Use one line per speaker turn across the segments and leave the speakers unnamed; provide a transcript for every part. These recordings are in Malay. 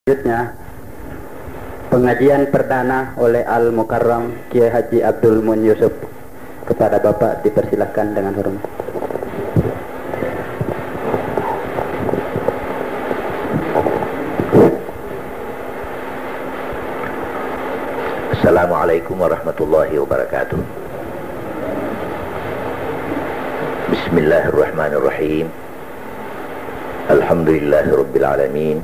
Selanjutnya, pengajian perdana oleh Al-Mukarram Kiai Haji Abdul Mun Yusuf. Kepada Bapak dipersilahkan dengan hormat.
Assalamualaikum warahmatullahi wabarakatuh. Bismillahirrahmanirrahim. Alhamdulillahi rabbil alamin.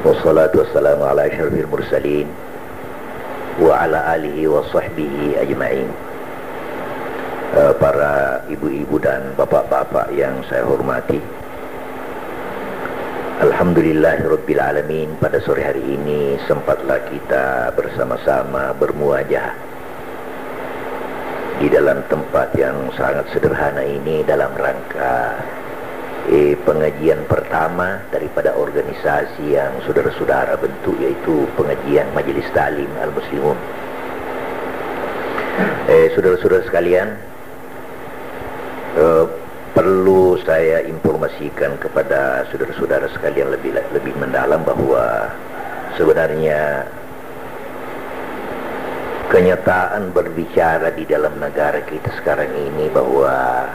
Wassalatu wassalamu ala asyrafil mursalin wa ala alihi wa sahbihi ajma'in. Para ibu-ibu dan bapak-bapak yang saya hormati, alhamdulillahirabbil alamin, pada sore hari ini sempatlah kita bersama-sama bermuajah di dalam tempat yang sangat sederhana ini dalam rangka pengajian pertama daripada organisasi yang saudara-saudara bentuk, yaitu pengajian Majelis Ta'lim Al-Muslimun. Saudara-saudara sekalian, perlu saya informasikan kepada saudara-saudara sekalian lebih mendalam bahwa sebenarnya kenyataan berbicara di dalam negara kita sekarang ini bahwa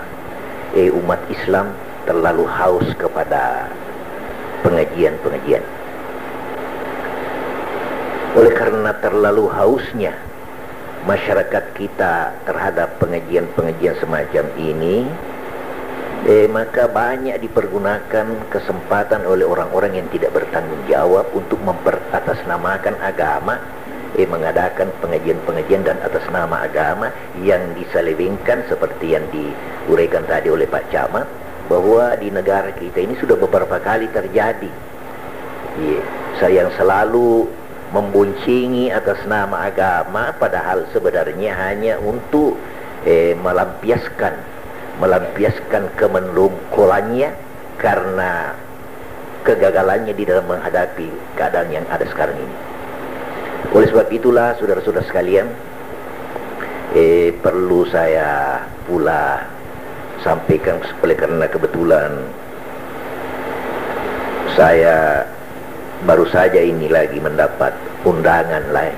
umat Islam terlalu haus kepada pengajian-pengajian. Oleh karena terlalu hausnya masyarakat kita terhadap pengajian-pengajian semacam ini, maka banyak dipergunakan kesempatan oleh orang-orang yang tidak bertanggung jawab untuk memperatasnamakan agama, mengadakan pengajian-pengajian dan atas nama agama yang diselewengkan seperti yang diuraikan tadi oleh Pak Camat, bahwa di negara kita ini sudah beberapa kali terjadi. Saya yang selalu membuncingi atas nama agama, padahal sebenarnya hanya untuk melampiaskan kemenungkolannya karena kegagalannya di dalam menghadapi keadaan yang ada sekarang ini. Oleh sebab itulah saudara-saudara sekalian, perlu saya pula sampaikan, oleh karena kebetulan saya baru saja ini lagi mendapat undangan lain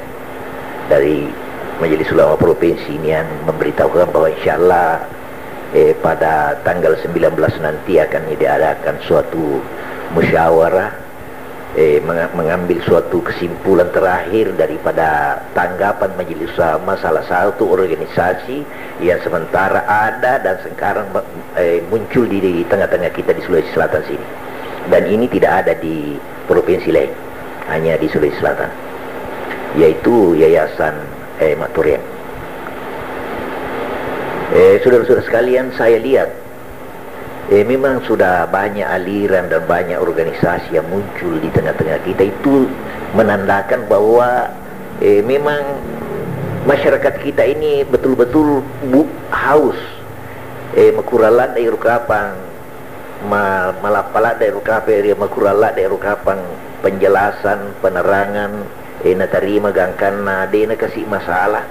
dari Majelis Ulama Provinsi ini yang memberitahukan bahwa insyaallah pada tanggal 19 nanti akan diadakan suatu musyawarah, mengambil suatu kesimpulan terakhir daripada tanggapan Majelis Ulama, salah satu organisasi yang sementara ada dan sekarang muncul di tengah-tengah kita di Sulawesi Selatan sini, dan ini tidak ada di provinsi lain, hanya di Sulawesi Selatan, yaitu Yayasan Maturian. Saudara-saudara sekalian, saya lihat memang sudah banyak aliran dan banyak organisasi yang muncul di tengah-tengah kita. Itu menandakan bahwa memang masyarakat kita ini betul-betul haus makuralat dari rukapang malapalat dari rukapang makuralat dari rukapang penjelasan penerangan terima gangkana dena kasih masalah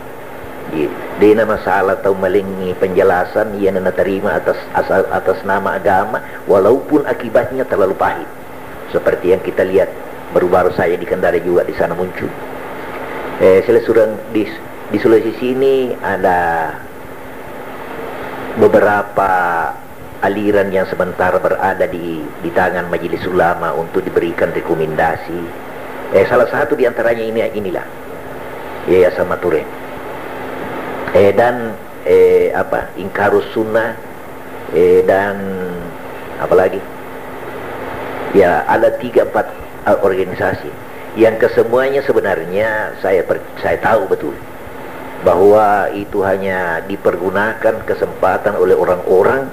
dena masalah atau melingi penjelasan yang terima atas nama agama, walaupun akibatnya terlalu pahit, seperti yang kita lihat baru-baru saya di Kendari juga di sana muncul. Di Sulawesi sini ada beberapa aliran yang sementara berada di tangan Majelis Ulama untuk diberikan rekomendasi. Salah satu di antaranya inilah Yayasan Maturian. Dan Ingkarus Sunnah, dan apalagi ya, ada 3-4 organisasi yang kesemuanya sebenarnya saya tahu betul bahwa itu hanya dipergunakan kesempatan oleh orang-orang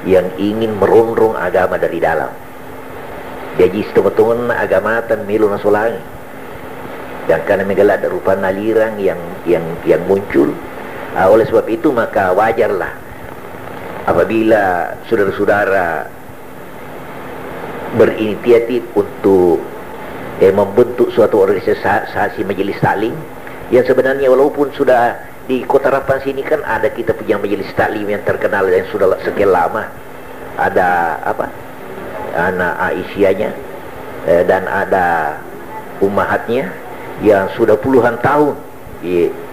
yang ingin merongrong agama dari dalam. Jadi teman-teman agama tan milu nasulangi, dan karena megalat rupa aliran yang muncul. Oleh sebab itu maka wajarlah apabila saudara-saudara berinisiatif untuk membentuk suatu organisasi Majelis Taklim yang sebenarnya walaupun sudah di Kota Rapang sini kan ada kita punya Majelis Taklim yang terkenal yang sudah sekian lama, ada anak Aisyahnya, dan ada ummahatnya yang sudah puluhan tahun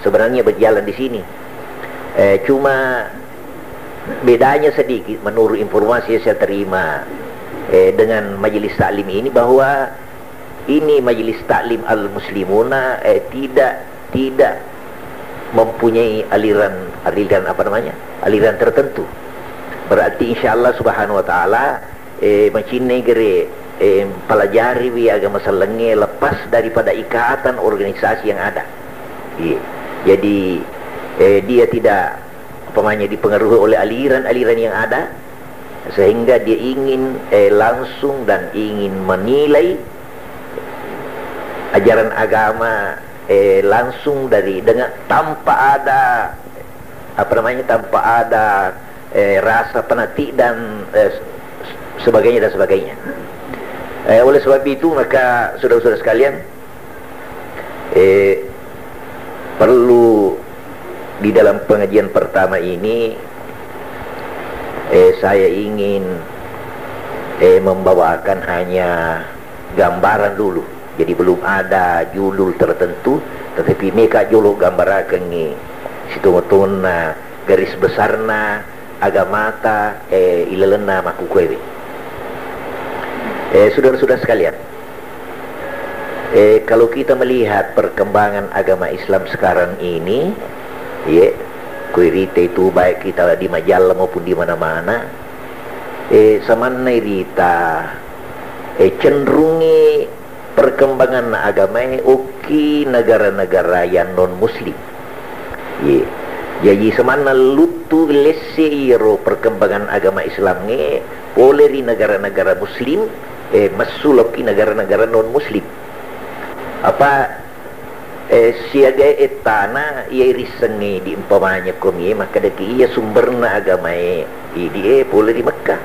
sebenarnya berjalan di sini. Cuma bedanya sedikit menurut informasi yang saya terima dengan majelis taklim ini, bahwa ini majelis taklim al-muslimuna tidak mempunyai aliran tertentu. Berarti insyaallah subhanahu wa ta'ala macine gere pelajari agama selenge lepas daripada ikatan organisasi yang ada. Jadi dia tidak dipengaruhi oleh aliran-aliran yang ada, sehingga dia ingin langsung dan ingin menilai ajaran agama langsung tanpa ada rasa penatik dan sebagainya. Oleh sebab itu maka saudara-saudara sekalian, perlu di dalam pengajian pertama ini saya ingin membawakan hanya gambaran dulu. Jadi belum ada judul tertentu, tetapi mereka jolo gambarakan ni situatuna garis besarna agamata ilalena makukwewe. Saudara-saudara sekalian, kalau kita melihat perkembangan agama Islam sekarang ini, kuirita itu baik kita di majalah maupun di mana-mana, samanai rita cenderungi perkembangan agama oki negara-negara yang non muslim. Jadi semana lutu lesiro perkembangan agama Islam ni boleh di negara-negara muslim masuloki negara-negara non muslim. Siaga etana ia risengi di umpamanya komi, maka deki ia sumberna agama dia boleh di Mekah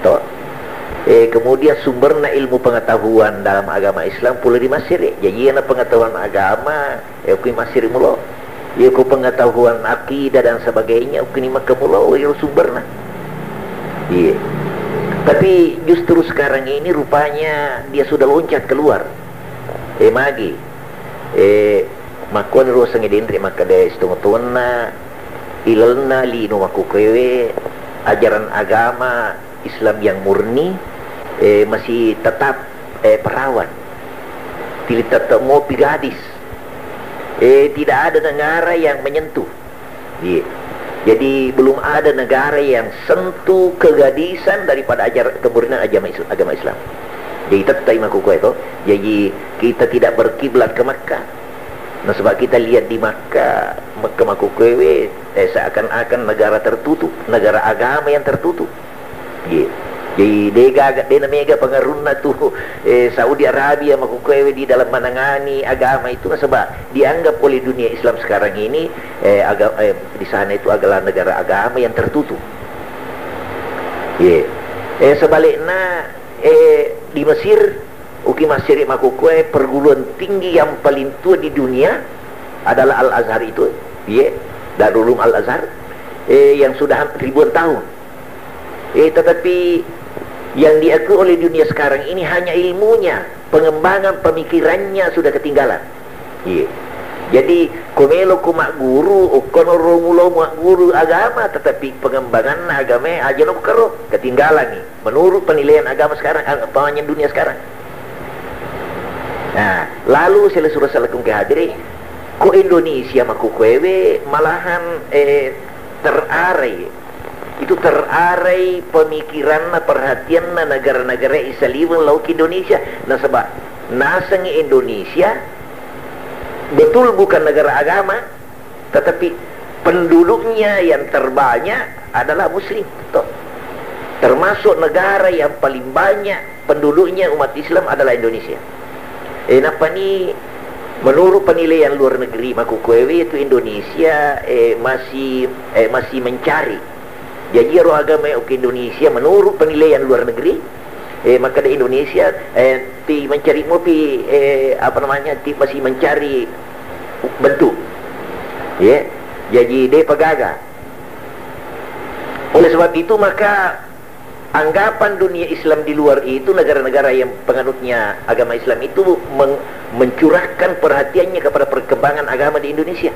toh. Kemudian sumberna ilmu pengetahuan dalam agama Islam boleh di Mesir. Jadi ana pengetahuan agama ku Mesir mulo, ku pengetahuan akidah dan sebagainya ku ni Mekah mulo sumberna. Tapi justru sekarang ini rupanya dia sudah loncat keluar. Magi makon rosang edentri maka de stungtuna ilalna lino makukwewe ajaran agama Islam yang murni masih tetap perawan, tidak tetap mau gadis. Tidak ada negara yang menyentuh. Jadi belum ada negara yang sentuh kegadisan daripada kemurnian agama Islam. Jadi tetap makukwe itu. Jadi kita tidak berkiblat ke Makkah. Nah, sebab kita lihat di Makkah makukwe seakan-akan negara tertutup, negara agama yang tertutup. Jadi dia namanya pengaruhna tuh Saudi Arabia makukwe di dalam menangani agama itu, sebab dianggap oleh dunia Islam sekarang ini di sana itu adalah negara agama yang tertutup. Sebaliknya di Mesir, Mesir makukwe perguruan tinggi yang paling tua di dunia adalah Al-Azhar itu, Darul Ulum Al-Azhar yang sudah ribuan tahun. Tetapi yang diakui oleh dunia sekarang ini hanya ilmunya, pengembangan pemikirannya sudah ketinggalan. Jadi komelo kumak guru, konoromulo mak guru agama, tetapi pengembangan agama aja no karo ketinggalan nih. Menurut penilaian agama sekarang, penilaian dunia sekarang. Nah, lalu selesai kehadirin, ko Indonesia makukwewe malahan terarai. Itu terarai pemikiran perhatian negara-negara Islam lauk Indonesia. Nah, sebab nasengi Indonesia betul bukan negara agama, tetapi penduduknya yang terbanyak adalah muslim toh. Termasuk negara yang paling banyak penduduknya umat Islam adalah Indonesia. Napa ni menurut penilaian luar negeri makukwewe itu Indonesia masih mencari. Jadi roh agama Indonesia menurut penilaian luar negeri, maka di Indonesia mencari masih mencari bentuk. Jadi dia pegaga. Oleh sebab itu maka anggapan dunia Islam di luar itu, negara-negara yang penganutnya agama Islam itu mencurahkan perhatiannya kepada perkembangan agama di Indonesia.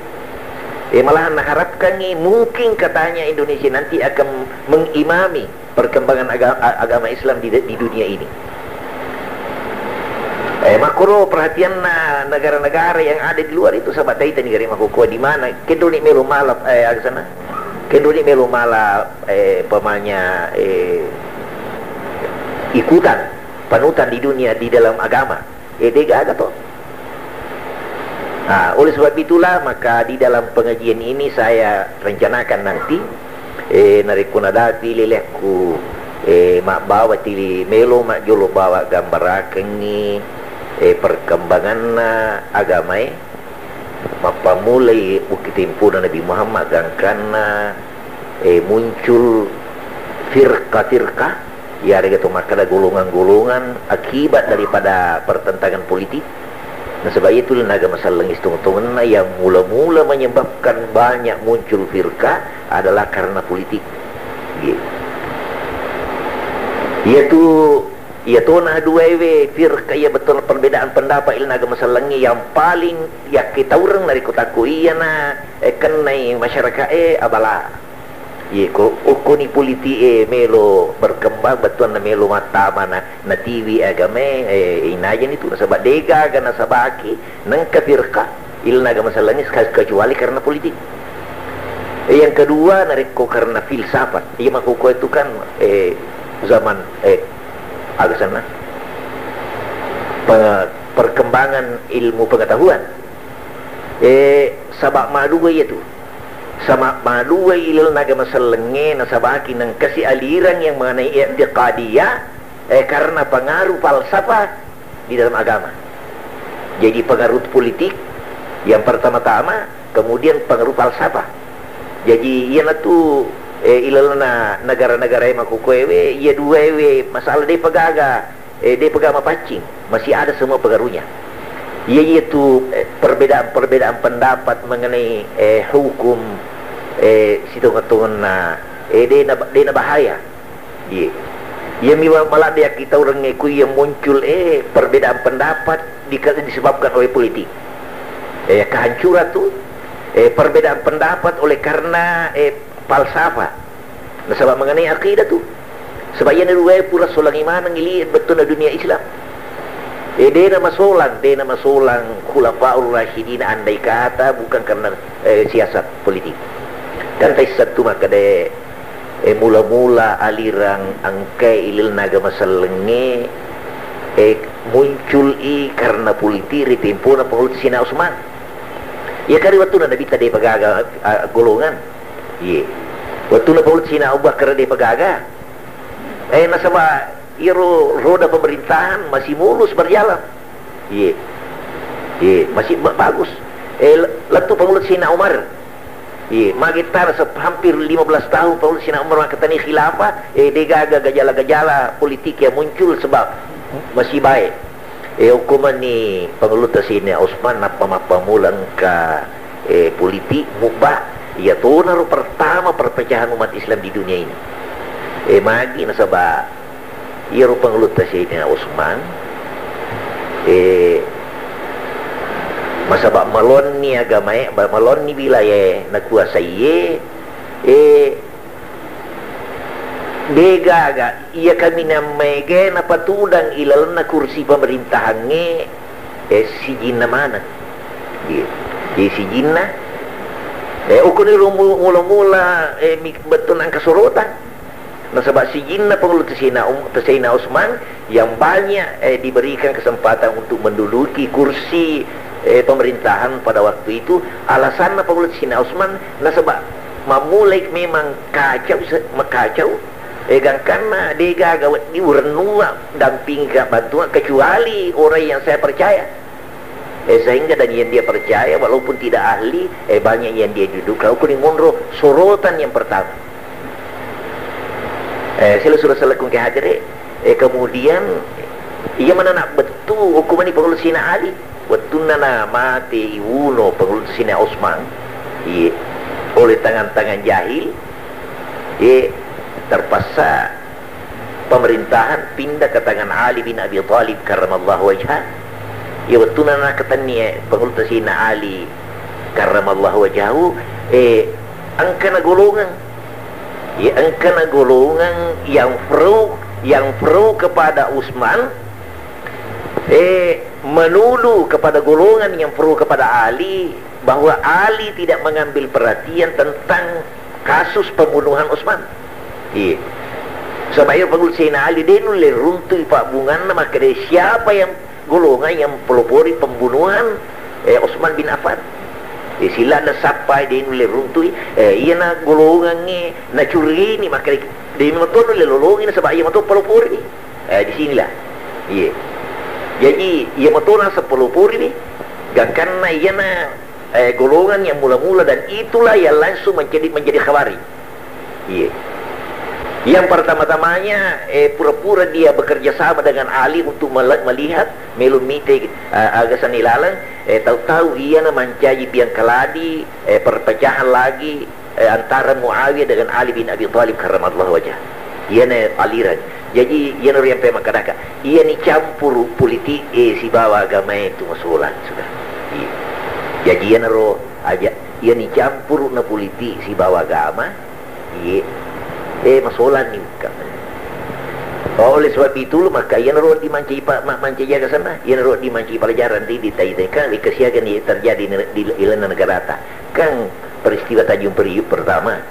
Malahan mengharapkan mungkin katanya Indonesia nanti akan mengimami perkembangan agama Islam di dunia ini. Makro perhatian negara-negara yang ada di luar itu sahabat kita negara makoko di mana kedoni melu malap agak sana kedoni melu malap pemanya ikutan panutan di dunia di dalam agama dega agak toh. Oleh sebab itulah maka di dalam pengajian ini saya rencanakan nanti narikunadati lelehku mak bawa tili melo mak jolo bawa gambar kengi perkembangan agama mapamulai bukit timpunan Nabi Muhammad gangkana muncul firqa-firqa ya ada gitu maka ada golongan-golongan akibat daripada pertentangan politik. Nah sebab itu agama masalah hitung-hitungan yang mula-mula menyebabkan banyak muncul firqa adalah karena politik. Yaitu nah dua firqa ya betul perbedaan pendapat ilmu agama selangi yang paling ya kita orang dari kotaku iya kenai masyarakat abala ko ni politi melo berkembang betul na melo mata mana na TV agama inajan itu sebab dega kana sabaki nang kafirqa ilmu agama selangi kecuali karena politik. Yang kedua nariko karena filsafat. Iya makuko itu kan zaman agak sana perkembangan ilmu pengetahuan sabak madua itu sama madua ilal agama selenge nasabaki nang kasih aliran yang mengenai i'tiqadiyah karena pengaruh falsafah di dalam agama. Jadi pengaruh politik yang pertama-tama, kemudian pengaruh falsafah. Jadi iana tu ilalna negara-negara yang maku kuewe ia dua masalah dia pegaga dia pegama pacing masih ada semua pengaruhnya. Ia itu perbedaan pendapat mengenai hukum situng-hitungan dia bahaya. Ia malah dia kita orang ngekui yang muncul perbedaan pendapat disebabkan oleh politik. Kehancuran tu perbedaan pendapat oleh karena falsafah. Nah, sebab mengenai akidah tu sebab yang dua pura solang iman ngilihat betul dunia Islam. Dia nama solang khulafaur rasyidin andai kata bukan karena siasat politik. Dan satu maka de mula-mula aliran angkai ilil naga masalenge muncul karena politik ritimpuna pengulut Sina Usman. Ya kari waktu na nabita de pagaga golongan. Waktu na pengulut Sina Abu Bakar de pagaga. Nasaba iro roda pemerintahan masih mulus berjalan. Masih bagus. Lalu pengulut Sina Umar. Magitar hampir 15 tahun pengulut Sina Umar makatani khilafah. Degaga gejala-gejala politik yang muncul sebab masih baik. Hukuman ni pengulut Sina Usman apa mulang ka politik mubah. Ia tonar pertama perpecahan umat Islam di dunia ini. Magi nasaba ia pengulut Sina Usman masabak malon ni agama malon ni wilayah nakuasai degaga ia kami namege napatudang ilal na kursi pemerintahan si jinna mana si jinna ukun mula-mula betul ang kasorotan. Nah sebab si jinna pengulut Sina Usman yang banyak diberikan kesempatan untuk menduduki kursi pemerintahan pada waktu itu, alasan pengulut Sina Usman nah sebab memulai memang kacau karena dia gawat di urenua damping ke bantuan kecuali orang yang saya percaya sehingga dan yang dia percaya walaupun tidak ahli banyak yang dia duduk kalau kuning monro sorotan yang pertama sila sudah selekung ke hadir kemudian ia mana nak betul hukuman ni pengulut Sina Ali betul nana mati iwuno pengulut Sina Osman oleh tangan-tangan jahil terpaksa pemerintahan pindah ke tangan Ali bin Abi Thalib karramallahu wajhah. Ya betul nak katanya pengultasina Ali karramallahu wajhahu angkana golongan angkana golongan yang pro kepada Utsman melulu kepada golongan yang pro kepada Ali, bahwa Ali tidak mengambil perhatian tentang kasus pembunuhan Utsman. Sebab pengultasina Ali dia nulis runtuh Pak Bungan, maka dia siapa yang golongan yang pelopori pembunuhan Utsman bin Affan. Sila na sampai dia nulis runtuh ia na golongan ni na curi ni, maka dia memang nulis lolongin sebab ia memang pelopori ni. Di sinilah. Jadi ia memang sepelopori ni karena ia na golongan yang mula-mula, dan itulah yang langsung menjadi khawari. Yang pertama-tamanya pura-pura dia bekerja sama dengan Ali untuk melihat melun mite agasan ilalang, tahu-tahu ia na mencari biang keladi perpecahan lagi antara Muawiyah dengan Ali bin Abi Thalib karramallahu wajhah. Ia na aliran. Jadi ia na yang pemakadaka. Ia ni campur politik si bawa agama itu masalah sudah. Jadi ia na aja ia ni campur na politik si bawa agama. Masalah ni bukan. Oleh sebab itu maka ia naruh di manci jaga sana, ia naruh di manci pelajaran di Taiteka di kesiagan yang terjadi di ilana negara ta. Kan peristiwa Tanjung Priuk pertama,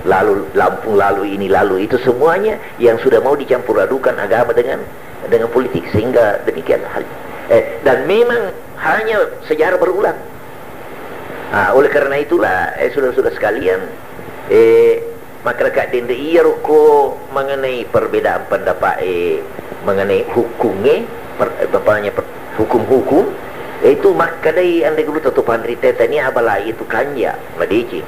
lalu Lampung, lalu ini, lalu itu, semuanya yang sudah mau dicampur adukan agama dengan politik, sehingga demikian hal. Dan memang hanya sejarah berulang. Oleh karena itulah saudara-saudara sekalian, masyarakat denda iya roko mengenai perbedaan pendapat mengenai hukumnya hukum-hukum itu makadai anda dulu tutup pandrite tani abala itu kanja madeci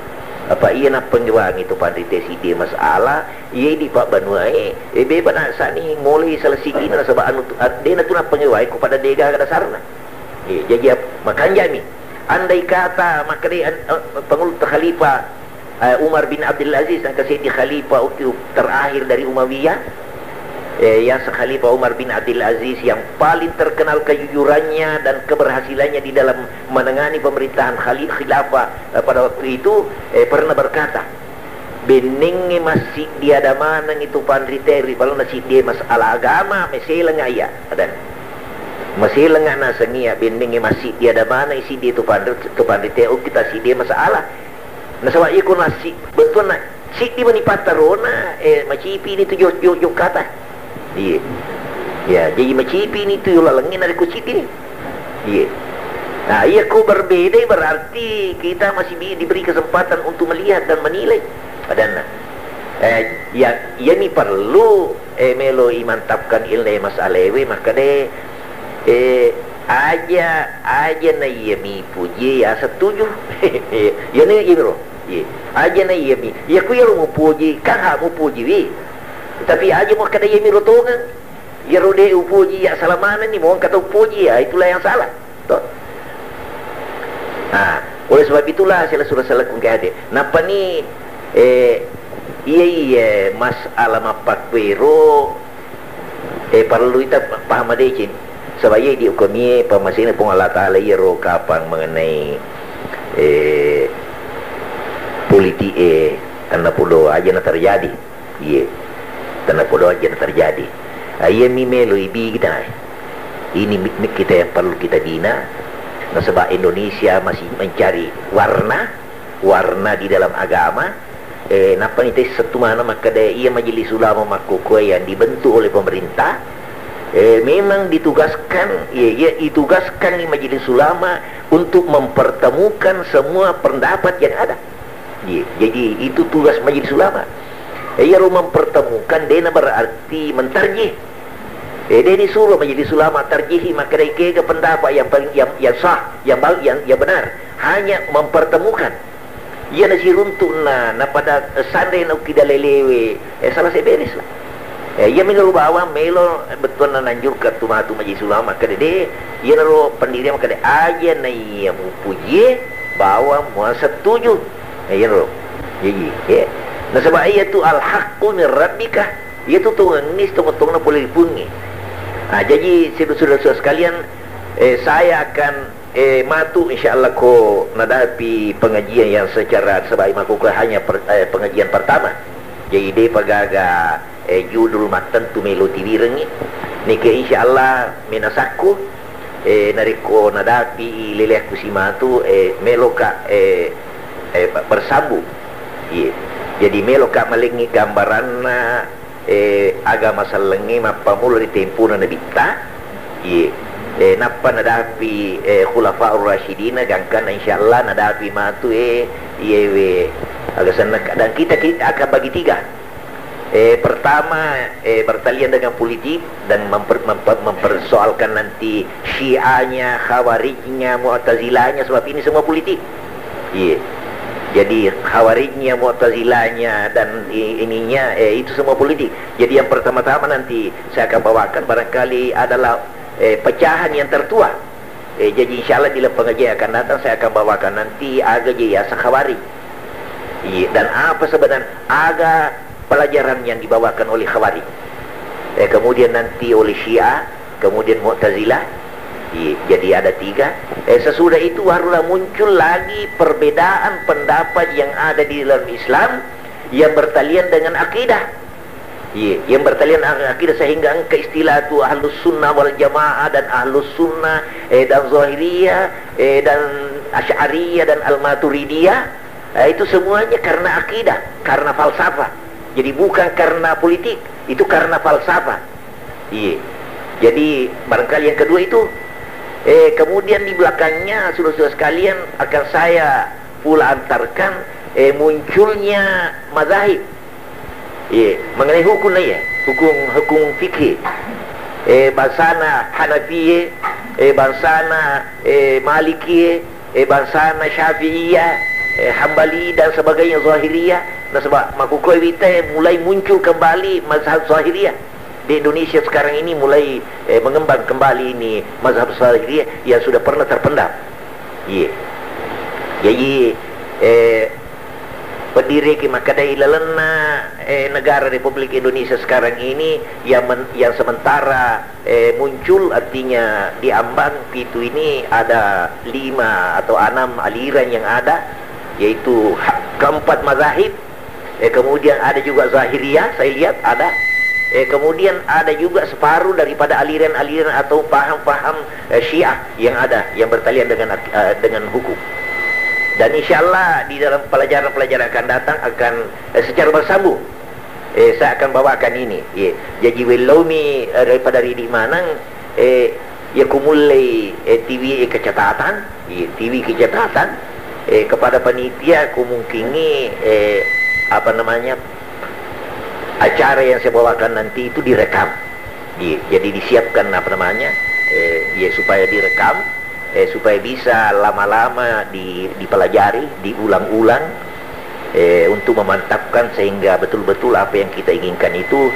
apa iya nak penjuang itu pandrite si dia masalah iya di Pak Banua beba nak sani mulai selesai ini sebab anu dia nak nak penjuang kepada dega ke dasarna jadi makanya mi andai kata makadai pengurus khalifah Umar bin Abdul Aziz yang kasih khalifah terakhir dari Umayyah, yang khalifah Umar bin Abdul Aziz yang paling terkenal kejujurannya dan keberhasilannya di dalam menangani pemerintahan khilafah pada waktu itu pernah berkata, bening masih dia ada mana itu pandriteri kalau masih dia masalah agama masih lengaya dan masih lengah nasengia bening masih dia ada mana isi dia itu pandriteri kita si dia masalah. Nah sebab ia kau nasi betul nak si di mana patarona macipi ni tu jok kata ya jadi macipi ni tu lalangin dari kucing ni nah ia kau berbeda berarti kita masih diberi kesempatan untuk melihat dan menilai dan ya ia ni perlu melo imantapkan ilmu masalah maka deh aja na iya mi puji ya setuju ya ni ibro aja na iya mi ya ku ya mu puji kan ha mu puji wi tapi aja mau kada iya mi rotongan ya rode puji ya salamana ni mau kata puji ya itulah yang salah toh. Oleh sebab itulah saya sudah kung kade napa ni iya masalah mapak pero perlu kita paham adecin sebab ia diukumi pemasina pun Allah Ta'ala ia roh kapang mengenai politik tanda podo aja na terjadi tanda podo aja na terjadi ia mimelo ibi kita ini kita yang perlu kita bina nah, sebab Indonesia masih mencari warna di dalam agama napa ni tes satu mana maka ia majelis ulama makoko yang dibentuk oleh pemerintah memang ditugaskan ditugaskan di majelis ulama untuk mempertemukan semua pendapat yang ada. Jadi itu tugas majelis ulama. Ia mempertemukan dia berarti mentarjih. Dia disuruh majelis ulama tarjihi maka ke pendapat yang paling yang sah, yang benar. Hanya mempertemukan. Ia nasi runtuk na pada sandai nak kita lelewe salah seberes lah. Ia menurut bahawa melo betul na nanjur ke tumatu majelis ulama kada de ia naro pendirian kada aja na ia mupuji bahawa mau setuju ia naro jadi nah sebab ia tu al haqqu min rabbika Itu nis tong boleh dipungi. Jadi saudara-saudara sekalian, saya akan matu insyaallah ko nadapi pengajian yang secara sebaik makulah hanya pengajian pertama. Jadi dia pagaga judul matan tu melo tiwirengi. Nike insyaallah minasaku nariko nadapi leleh kusimatu meloka bersambung. Jadi meloka malingi gambaran agama salengi mapamul di tempo na nabita. Napa nadapi khulafaur rasyidina gangkan insyaallah nadapi matu dan kita akan bagi tiga. Pertama bertalian dengan politik dan mempersoalkan nanti Syiahnya, Khawarijnya, Mu'tazilahnya, sebab ini semua politik. Jadi Khawarijnya, Mu'tazilahnya dan ininya itu semua politik. Jadi yang pertama-tama nanti saya akan bawakan barangkali adalah pecahan yang tertua. Jadi insyaallah di pengajian akan datang saya akan bawakan nanti agak jasa Khawarij. Dan apa sebenarnya agak pelajaran yang dibawakan oleh Khawarij, kemudian nanti oleh Syiah, kemudian Mu'tazilah. Jadi ada tiga. Sesudah itu barulah muncul lagi perbedaan pendapat yang ada di dalam Islam yang bertalian dengan akidah. Yang bertalian akidah sehingga ke istilah itu Ahlus Sunnah wal Jamaah dan Ahlus Sunnah dan Zahiriyah dan Asy'ariyah dan Al-Maturidiyah. Itu semuanya karena akidah, karena falsafah. Jadi bukan karena politik, itu karena falsafah. Jadi barangkali yang kedua itu kemudian di belakangnya saudara-saudara sekalian akan saya pula antarkan munculnya mazahib mengenai hukum ya, hukum fikih. Bangsana Hanafiyah, bangsana Malikiyah, bangsana Syafi'iyah, Hambali dan sebagainya, Zahiriyah. Nah sebab makukoi kita mulai muncul kembali mazhab Zahiriyah di Indonesia sekarang ini, mulai mengembang kembali ini mazhab Zahiriyah yang sudah pernah terpendam. Jadi pendiri Kimakadai Lalena negara Republik Indonesia sekarang ini yang sementara muncul, artinya diambang itu ini ada 5 atau 6 aliran yang ada, yaitu keempat mazahib. Kemudian ada juga Zahiriyah, saya lihat ada. Kemudian ada juga separuh daripada aliran-aliran atau paham-paham Syiah yang ada, yang bertalian dengan hukum. Dan insyaallah di dalam pelajaran-pelajaran akan datang akan secara bersambung saya akan bawakan ini. Jadi welumi daripada di manang ya kumulai TV kecatatan, TV kecatatan kepada panitia kumungkingi acara yang saya bawakan nanti itu direkam. Jadi disiapkan supaya direkam, supaya bisa lama-lama dipelajari, diulang-ulang untuk memantapkan sehingga betul-betul apa yang kita inginkan itu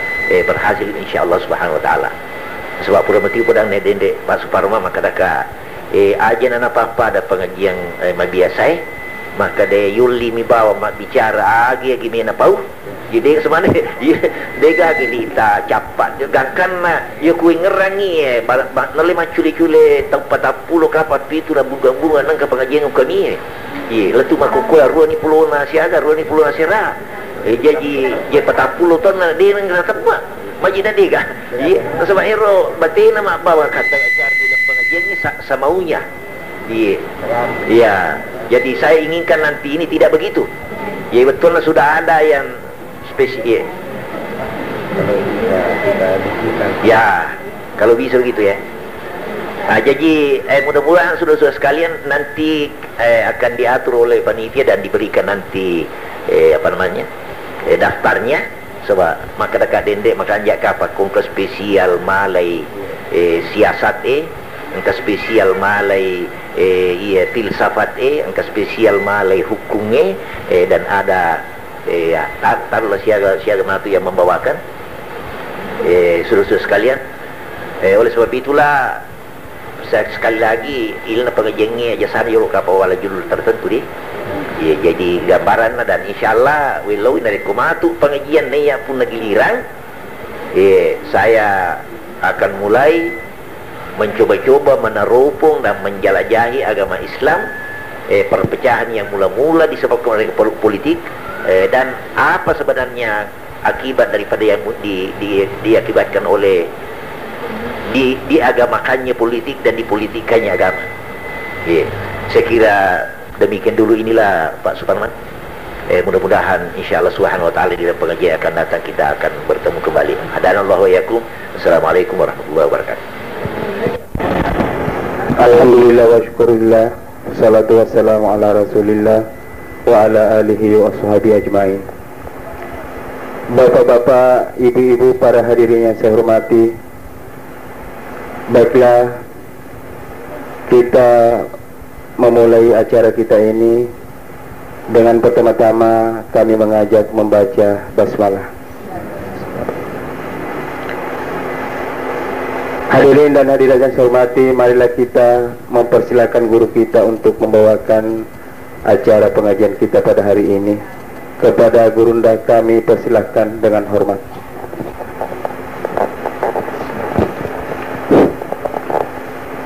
berhasil insyaallah subhanahu wa ta'ala. Sebab pura mati pedang nedendek Pak Suparma maka daka ajaran apa-apa ada pengajian biasa maka dia yuli mi bawa mak bicara agi mena pau. Jadi semana dega gelita capat gangkan ya kui ngerangi nale maculi-culi tempat 10 kapat pitu na bunga-bunga nang pengajian kami. Letu makuku ruan ni pulau nasiaga ruan ni pulau nasira. Jadi je 40 ton na dia nang tempat majina dega. Sebab ero batina mak bawa kata ajar di dalam pengajian ni samaunya. Jadi saya inginkan nanti ini tidak begitu. Betul sudah ada yang spesial. Kalau bisa begitu ya. Jadi mudah-mudahan saudara-saudara sekalian nanti akan diatur oleh panitia dan diberikan nanti daftarnya. Sebab maka dekat dendek maka anjak kapal kongkos spesial malai siasat angka spesial malai filsafat angka spesial malai hukumnya dan ada taruhlah siaga matu yang membawakan saudara-saudara sekalian. Oleh sebab itulah saya sekali lagi ilna pengajiannya jasar yo kapal wala judul tertentu deh. Jadi gambaran dan insyaallah wilau dari kumatu pengajian ni yang pun lagi lirang Saya akan mulai mencoba-coba meneropong dan menjelajahi agama Islam, perpecahan yang mula-mula disebabkan oleh politik, dan apa sebenarnya akibat daripada yang diakibatkan oleh diagamakannya politik dan dipolitikannya agama. Saya kira demikian dulu inilah Pak Suparman. Mudah-mudahan insyaAllah subhanahu wa ta'ala di dalam pengajian akan datang kita akan bertemu kembali. Hadanallahu wa yakum. Assalamualaikum warahmatullahi wabarakatuh.
Alhamdulillah wa syukurillah. Salatu wassalamu ala rasulillah wa ala alihi wa ashabihi ajmain. Bapak-bapak, ibu-ibu, para hadirin yang saya hormati, baiklah, kita memulai acara kita ini dengan pertama-tama kami mengajak membaca basmalah. Hadirin dan hadirat yang saya hormati, marilah kita mempersilakan guru kita untuk membawakan acara pengajian kita pada hari ini. Kepada gurunda kami persilahkan dengan hormat.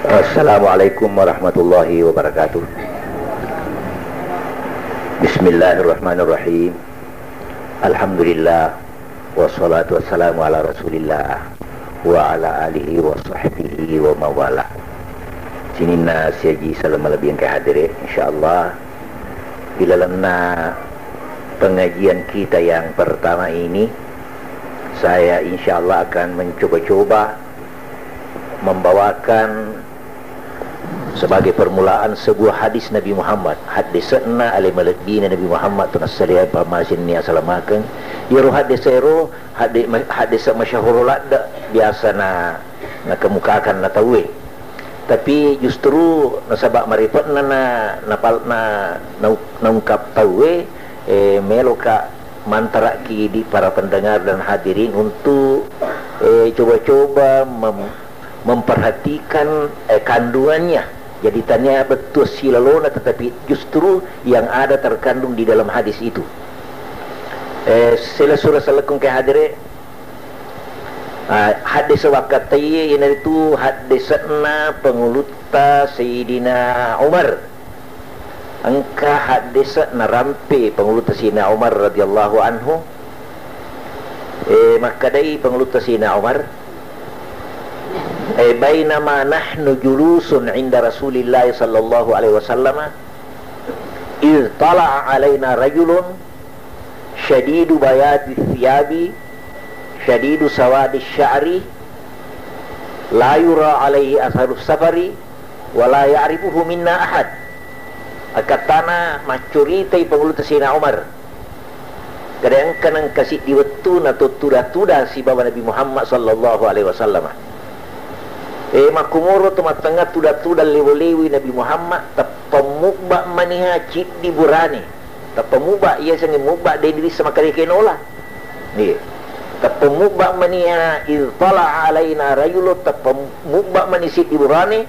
Assalamualaikum warahmatullahi wabarakatuh. Bismillahirrahmanirrahim. Alhamdulillah, wassalatu wassalamu ala rasulillah wa ala alihi wa sahbihi wa mawala. Sinina siaji salam lebih yang kehadirin, insyaAllah di dalamnya pengajian kita yang pertama ini, saya insyaAllah akan mencoba-coba membawakan sebagai permulaan sebuah hadis Nabi Muhammad. Hadisna alimaladina Nabi Muhammad tunassaliyah pamasin ni asalamakan yaru hadisero hadis masyhur lada biasa na kemukakan na tawe, tapi justru nasabak marifat na ungkap tawe meloka mantaraki di para pendengar dan hadirin untuk coba-coba memperhatikan kandungannya. Jadi tanya betul silalona, tetapi justru yang ada terkandung di dalam hadis itu. Sila surah salakum ke hadirin. Hadis wakatai ini itu hadisna penguluta Sayyidina Umar. Angka hadisna rampe penguluta Sayyidina Umar radhiyallahu anhu. Maka dari penguluta Sayyidina Umar, bainama nahnu julusun inda Rasulillah sallallahu alaihi wasallam idh tala'a alaina rajulun syadidu bayadi thiyabi syadidu sawadi sya'ri la yura alaihi atharus safari wa la ya'rifuhu minna ahad. Akatana macuritai penguluta Sayyidina Umar kadang-kadang kasih diwetun atau tuda-tuda si bapa Nabi Muhammad sallallahu alaihi wasallam. Makumuro tumatanga tuda-tuda lewi-lewi Nabi Muhammad tapamubba maniha cip di burani tapamubba ia sangi mubba dari diri sama kali kenola ni tapamubba maniha iztala alaina rajulu tapamubba manisip di burani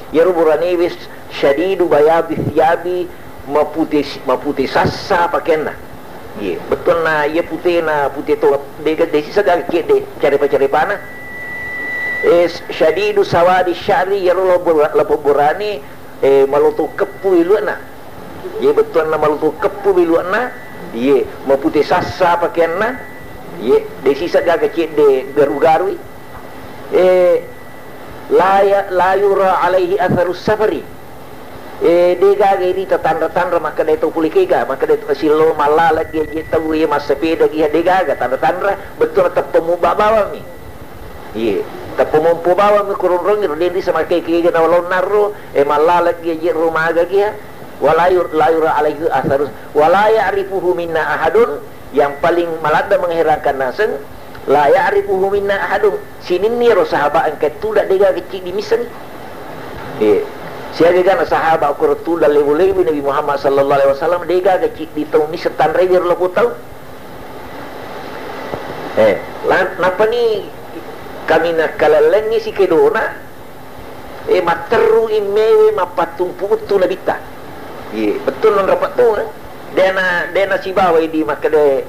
ya burani wis syadidu bayabi thiyabi maputi sassa pakaianna. Betul na ia putih tu desi sedang de cari pana. Syadidu sawadi syari yaru lapu burani malutu kepu iluana. Ye betul na malutu kepu iluana. Ye maputi sassa pakaianna. Ye desi sedang kecil de garu-garui. La yura alaihi atharus safari. Dega gini tanda-tanda maka dia tu pulikega maka dia tu silo malala dia tahu ia mas sepeda dia dega tanda-tanda betul tepemu bawa ni. Tepemu bawa mi kurun rong dia sama keke na walon narro malala dia rumah dia wala yura alaihi atharus wala ya'rifuhu minna ahadun. Yang paling malada mengherankan nasen la ya'rifuhu minna ahadun. Sinin ni ro sahabat angkat tu dak dega kecil di misan. Siapa kan sahabat Qur'an dan lewu-lewu Nabi Muhammad sallallahu alaihi wasallam dega kecil di tahun ni setan rewir lepu tahu. Napa ni kami nak kalalan ni si kedona materu imewe mapatung putu nabita. Betul nang rapat tu. Dena si bawa di maka de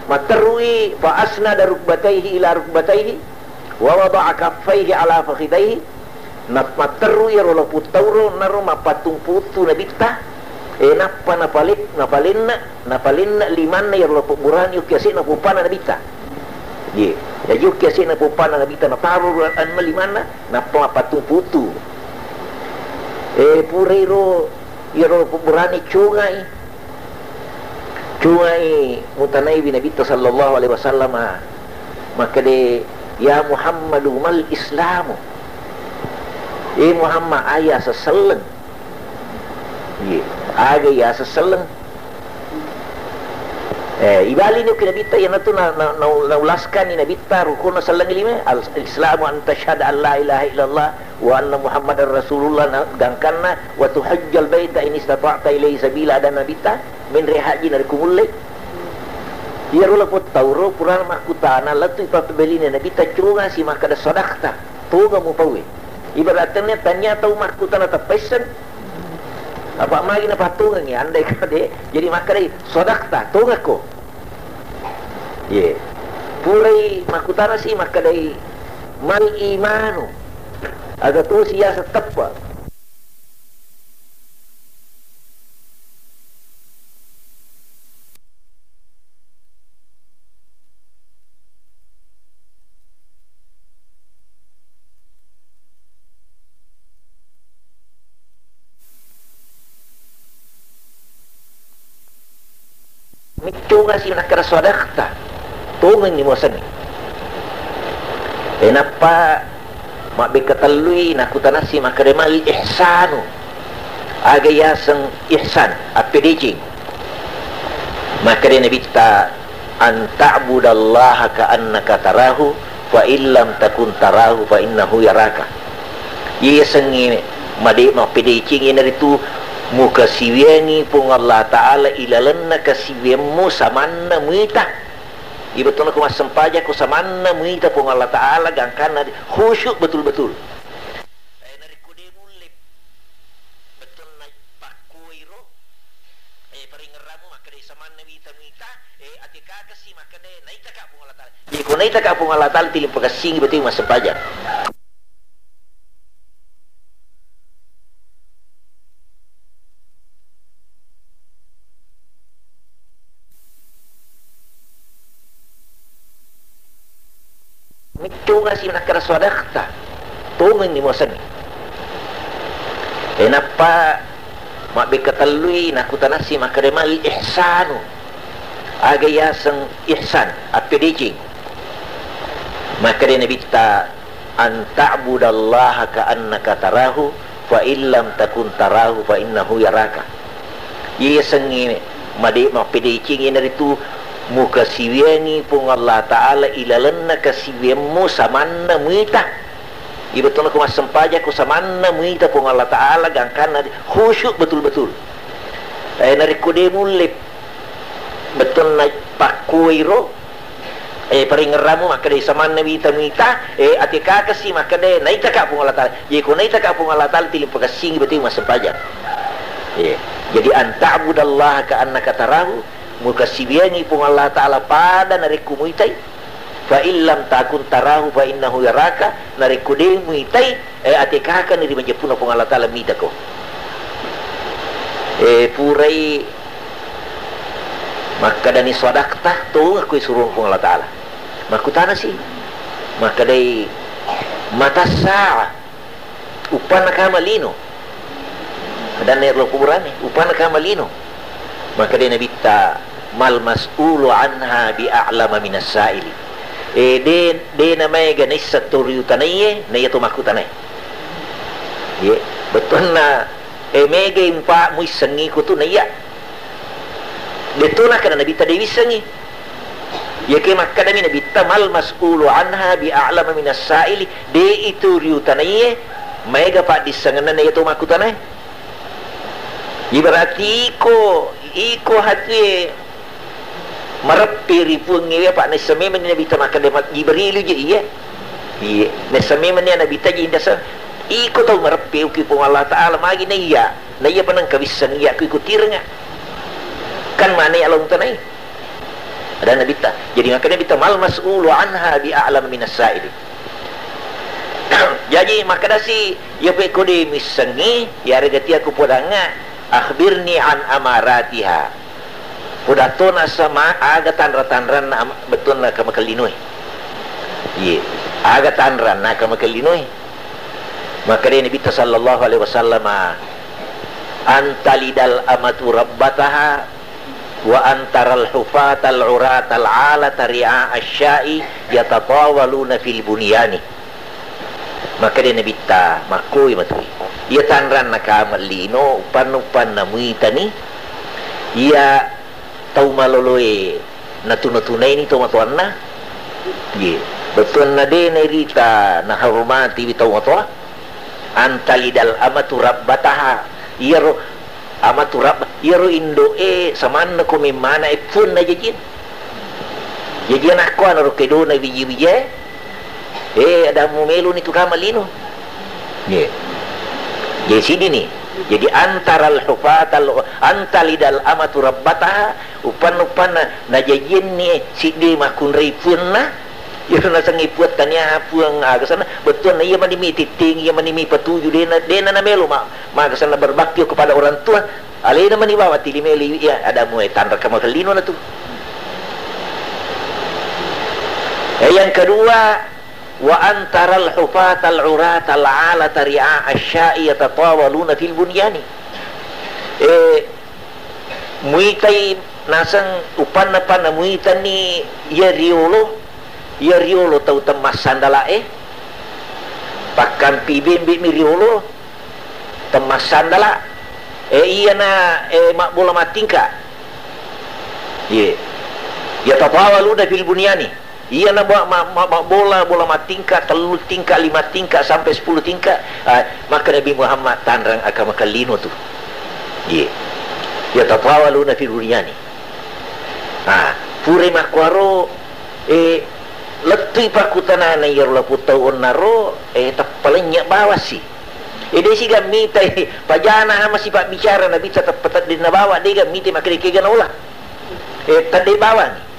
matarwi fa asnada rukbatayhi ila rukbatayhi wa wada'a kaffayhi ala fakhidayhi matarwi rolo putauro naro mapatung putu nabita napa napalinna limanna rolo burani ukiasi na pupana nabita ya ukiasi na pupana nabita na taru an limanna napa mapatung putu puriro rolo burani cungai mutanai binabita sallallahu alaihi wasallam maka de ya Muhammadu mal islamu Muhammad ayah seseleng aga ya seseleng ibali ni kinabita yan nato naulaskan ni nabita rukun seleng lima al-islamu an tashhadu an la ilaha illallah wa anna muhammadar rasulullah dangkanna wa tuhajjal baita in istata'ta ilaihi sabila dan nabita min rehaji narkumulai ya rula pot tauro purana makutana latu ipapabeli ni nabita cunga si makada sodakta tuga mu pawe ibaratnya tanya tahu makutana tapesan apa magi na patungan ni andai kade jadi makada sodakta tuga ko pulai makutana si makada mal imanu aga tu siya sa tepa cunga si nakara sodakta tungan ni mosan napa mak bekatalui nakutana si makada mal ihsanu aga yasang ihsan apediji maka dia nabi ta an ta'budallaha ka'annaka tarahu fa illam takun tarahu fa innahu yaraka yasang made mapediji ngene itu muka siwiani pun Allah Ta'ala ilalanna kasiwianmu samanna muita ibatuna ku masampaja ku samanna muita pun Allah Ta'ala gangkana khusyuk betul-betul nariku demulip betul na pakuiro paringeramu maka de samanna muita atika kasi maka de naita ka pun Allah Ta'ala iku naita ka pun Allah Ta'ala tilim pagasingi betul masampaja cunga si nakara sodakta tungan ni mosan napa mak bekatalui nakutana si makada mal ihsanu aga yasang ihsan apediji maka dia nabi ta an ta'budallaha ka'annaka tarahu fa illam takun tarahu fa innahu yaraka yasang made mapediji ngene itu muka siwiani pun Allah Ta'ala ilalanna kasiwianmu samanna muita ibatuna ku masampaja ku samanna muita pun Allah Ta'ala gangkana khusyuk betul-betul nariku demulip betul na pakuiro paringeramu maka de samanna muita atika kasi maka de naita ka pun Allah Ta'ala ku naita ka pun Allah Ta'ala tilim pagasingi betul masampaja jadi anta'budallaha ka'annaka tarahu muka sibiani pun Allah Ta'ala pada nariku muitai fa illam takun tarahu fa innahu yaraka nariku de muitai atikaka nari menjepuna pun Allah Ta'ala mitako purai maka dani sodakta tu aku suruh pun Allah Ta'ala makutana sih maka dai mata saa upana kamalino dan nerlo kuburane upana kamalino maka dia nabi ta mal mas'ulu anha bi a'lama minas sa'ili de namai ganis saturiu tanaye na yato makutanay betul na mega impa muy sangi ko to naya betul na kana nabi ta dewi sangi ke makadami nabi ta mal mas'ulu anha bi a'lama minas sa'ili de itu riu tanaye mega pa disangana na yato makutanay ibarati iko hati marapiri pun ngiya pak nasame man nabi ta makademat gibrilu je nasame man nabi ta jinda sa iko tau marapi uki pun Allah Ta'ala magi naya panang kabisan iya ku ikutir nga kan mana alam tanay Ada Nabi ta. Jadi maka Nabi ta mal mas'ulu anha bi a'lam minas sa'il. Jadi maka dasi ya pe kode misengi ya regati aku podanga akhbirni an amaratiha. Podatona sama aga tanran betul na kamakalinoi. Ye, aga tanran na kamakalinoi. Maka dia Nabi sallallahu alaihi wasallam antalidal amatu rabbataha wa antaral hufatal uratal alata ri'a asya'i yatatawaluna fil bunyani. Maka dia Nabi ta makoi matui ia tanran na kamalino upan na muitani ia tau maloloe natunay ni tau matuan na ye betul na de na rita na harumati bitau matua antalidal amatu rabbataha iyaro amatu rabb iyaro indo saman na kumimana pun na jajin aku anu kedo na biji-biji ada mumelu ni tu kamalino ye jadi sini ni jadi antaral hufatal antalidal amatu rabbataha upan na jajin ni sidi makun ripun na ia na sangipuat tanya puang agasana betul na ia manimi titing ia manimi petuju dena na melu ma agasana berbakti kepada orang tua alena mani bawa tilimeli ya ada muai tandra kamakalino na tu. Yang kedua wa antaral hufatal uratal alata ri'a asya'i yatatawaluna fil bunyani. Muitai nasang upan muitan ni ya riolo tau temas sandala pakan pibimbi mi riolo temas sandala iya na mak bola matingka ye yatatawaluna fil bunyani. Iya na bola matingkat, 3 tingkat, 5 tingkat sampai 10 tingkat. Maka Nabi Muhammad tanrang akan makalino tu. Ye. Ya tatawaluna fi dunyani. Pure makwaro letui pakutanana yarla putau onaro tapalanya bawasi. Desi gamita pajana masih pak bicara Nabi tetap petat di nabawa dia gamita makrike ganola. Tadi bawa ni.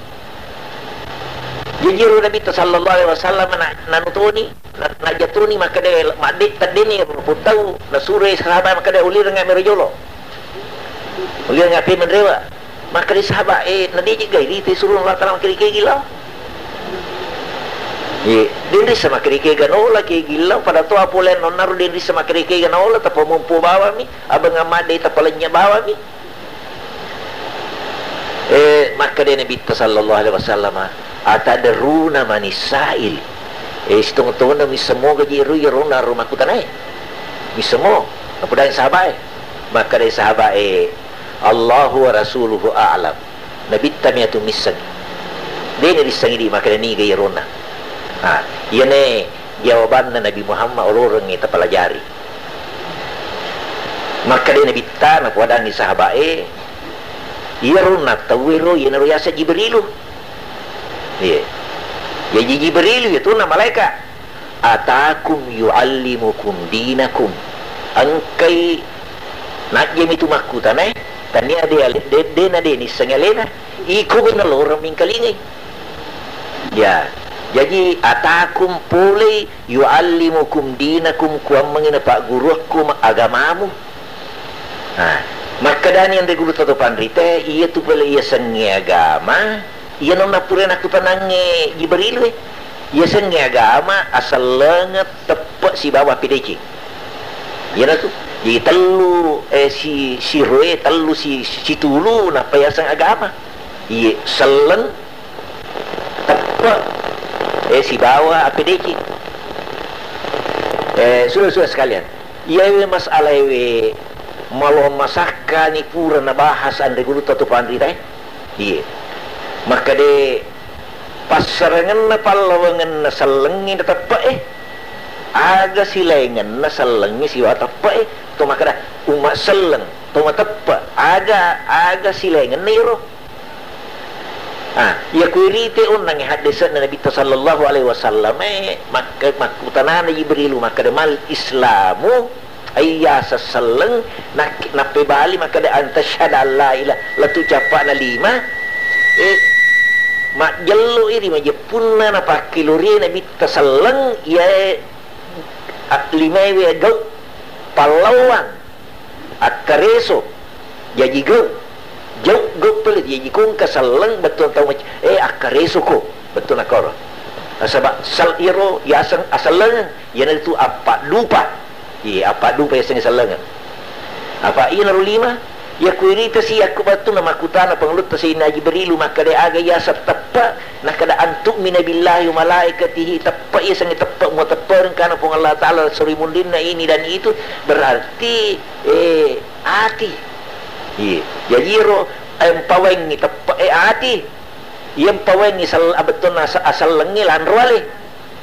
Jijiru Nabi sallallahu alaihi wasallam nanutuni najatuni maka dia madik tadini putau nasure sahabat maka dia ulir dengan merjolo ulir dengan pi menrewa maka dia sahabat nadi juga iri te suruh Allah taala kiri gila ye diri sama kiri ganola ke gila pada tu apulen nonaru diri sama kiri ganola tapo mumpu bawa mi abang amade tapalanya bawa mi maka dia Nabi sallallahu alaihi wasallam atadruna manisail istong-tong na mismo gaji runa rumah ku tanay mismo napuday sahabay maka day sahabay Allahu wa rasuluhu a'lam nabitta miyatu misag di nilisang hindi maka ni gaji runa yan jawaban na Nabi Muhammad ururang ita palajari maka day nabitta napuadan ni sahabay iya runa tawiro yan ruyasa Jibrilu jadi Jibril itu nama malaikat atakum yu'allimukum dinakum angkai nak jem itu makutan tania dia dena deni sengalena iku benalor mingkalingi ya jadi atakum pulai yu'allimukum dinakum kuam mengina pak gurukum agamamu maka dan yang guru tatopan rite iya tu pula iya sengi agama ia nona pura nak panange Jibril ia sengi agama asal lengat tepat si bawah PDC ia tu jadi telu si roe telu si tulu nak payasang agama ia selen tepat si bawah PDC sudah sekalian ia masalah malu masakka ni pura na bahas ande guru tatupan rita iya maka de pasarangan na palawangan na salangin na tapa aga silengan na salangi siwa tapa to maka da umat salang to matapa aga silengan na iro ya kuirite unang hadisan na Nabi sallallahu alaihi wasallam maka makutana na Jibril maka da mal islamu ayya sasalang napibali maka da antasyhadu alla ilaha latu capa na 5 mak jello iri ma je punna na pakiluri na bitta sallang ya limewe gau palawang akareso jadi gau jauh gau pelit jadi kung kasallang betul tau macam akareso ko betul nak kor sebab sal iro ya asallang yana itu apa lupa apa lupa ya sallang apa ina lima ya kuirita si aku batu nama kutana penglut si na jibrilu maka dia aga ya satappa nakada antuk minabillahi wa malaikatihi tappa ya sangi tappa mo tappa kana pong Allah taala suri mundin na ini dan itu berarti hati jadi ro empaweng ni tappa hati yang paweng ni sal abeton asal lengi lanroale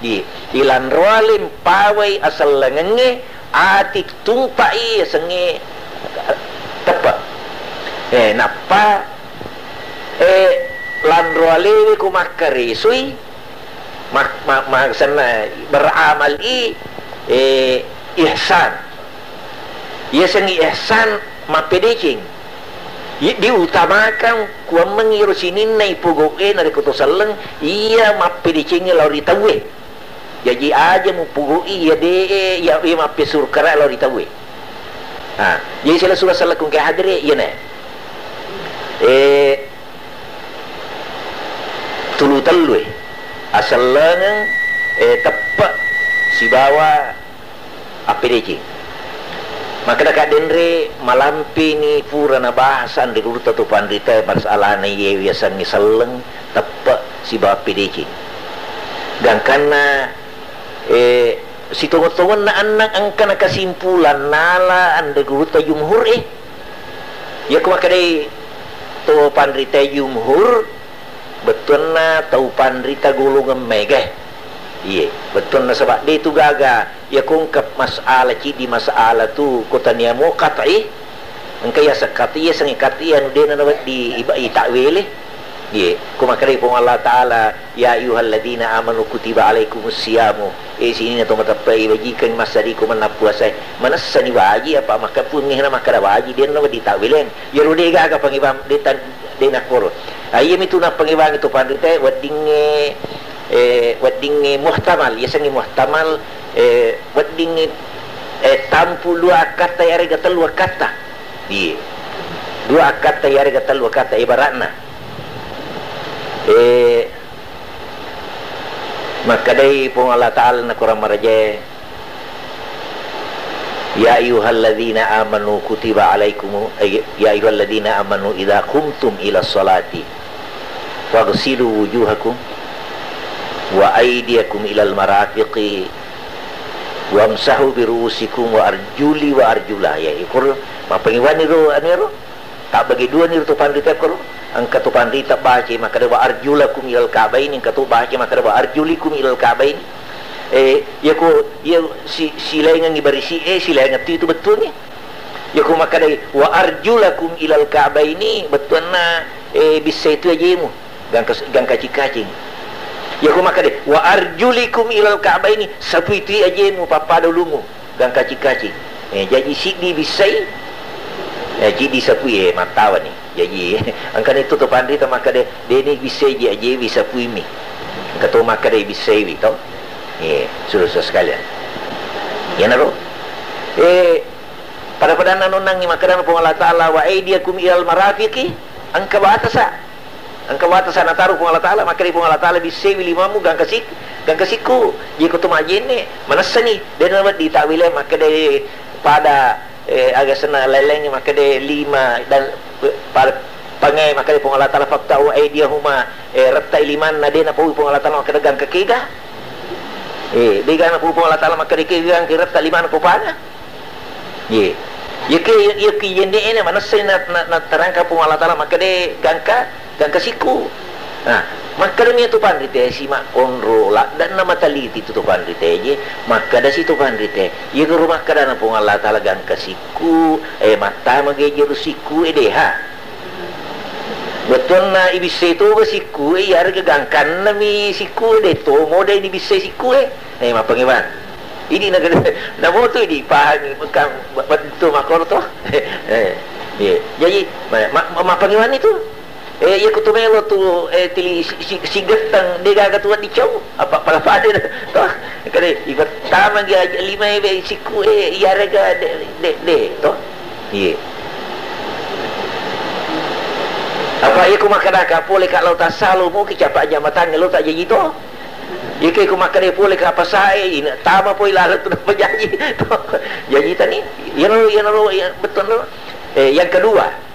di lanroale pawai asal lengi hati tumpai sangi tepat napa landroalewe ku makaresui sana beramal ihsan ia sengi ihsan mapedecing diutamakan kuam mengiru sinin na ipugoke na rekutosaleng ia mapedecingnya lauri tawe jadi aja mu pugoi ya de ya mapesur kara lauri tawe jadi sila surah salah kung kaya hadiri yan tulu-tulu asal lang tepat si bawa apedeci maka dekat denre malampi ni pura na bahasan di urut tu pandrita masalah na ye biasa ni saleng tepat si bawa apedeci dan karena si tungo-tungon na anak angka na kasimpulan nala anda guruta jumhur ya kumakadai to pandrita jumhur betul na tau pandrita gulungan mega iya betul na sebab dia tu gaga ya kungkap masalah di masalah tu kota niamo kata angka ya sekati ya sangi kati anu dia na di ibai takwil iya kumakadai pong Allah Ta'ala ya ayyuhalladzina amanu kutiba alaikumus siyamu sini na tumatapai bajikan masari ko man napuasay manasa ni baji apa maka pun ngihna maka da baji dia na ditawilin yaro de gaga pangibam detan de nakoro ayem itu na pangibang itu pandite wadinge muhtamal yasangi muhtamal wadinge tampu dua kata yare gatal dua kata di dua kata yare gatal dua kata ibaratna maka dari pun Allah Ta'ala na kurang maraja ya ayyuhalladzina amanu kutiba alaikum ya ayyuhalladzina amanu idza qumtum ila sholati faghsilu wujuhakum wa aydiyakum ilal marafiqi wamsahu biruusikum wa arjuli wa arjula ya ikur mapengiwan niru aniru tak bagi dua niru tu pandita kur angka tu pandita baca maka wa arjulakum ilal ka'bain angka tu baca maka wa arjulikum ilal ka'bain ya ko ya silaingan ibarisi silaingan itu betul ni ya ko maka wa arjulakum ilal ka'baini betul na bisa itu aja mu gang kacing ya ko maka wa arjulikum ilal ka'baini sapu itu aja mu papa dulu mu gang kacing jadi sidi bisai jadi sapu matawan ni jadi angka itu tu pandai tu maka dia ni bisa je bisa puimi angka tu maka dia bisa wi tau suruh sekalian ya naro pada nonang ni maka dan Allah Ta'ala wa aidiakum ilal marafiqi angka batasa na taruh Allah Ta'ala maka dia Allah Ta'ala bisa wi limamu gang kasiku je ko tu majene manasa ni dia nak ditakwil maka dia pada agak senang leleng maka dia lima dan pangai maka dia Allah Ta'ala fakta'u aidiyahuma ratai liman na dia na puwi Allah Ta'ala maka dagang kekiga dia gana puwi Allah Ta'ala maka dia kegang ke ratai liman kupana ya ke yende ini mana saya na terangka Allah Ta'ala maka dia gangka siku maka demi itu pandrite si mak onro lah dan nama taliti itu pandrite je maka dah situ pandrite ye ke rumah kadana pun Allah Ta'ala gan kasiku mata magejeru siku deha betul na ibise itu siku ya harga gangkan nami siku de to mode ini bisa siku mak pengiban ini negara namo tu di pahami bukan betul makor tu jadi mak pengiban itu Ia kutumelo tu tili si getang dia gaga tuan dicau apa pala pada toh kare ibat tama dia lima siku ia rega de toh ye apa ia kumakadaka boleh kak lauta salu mu kicapa jambatan lo tak jadi toh ia ke kumakade boleh ka apa saya ini tama poi lalat tu berjanji toh janji tani yang betul yang kedua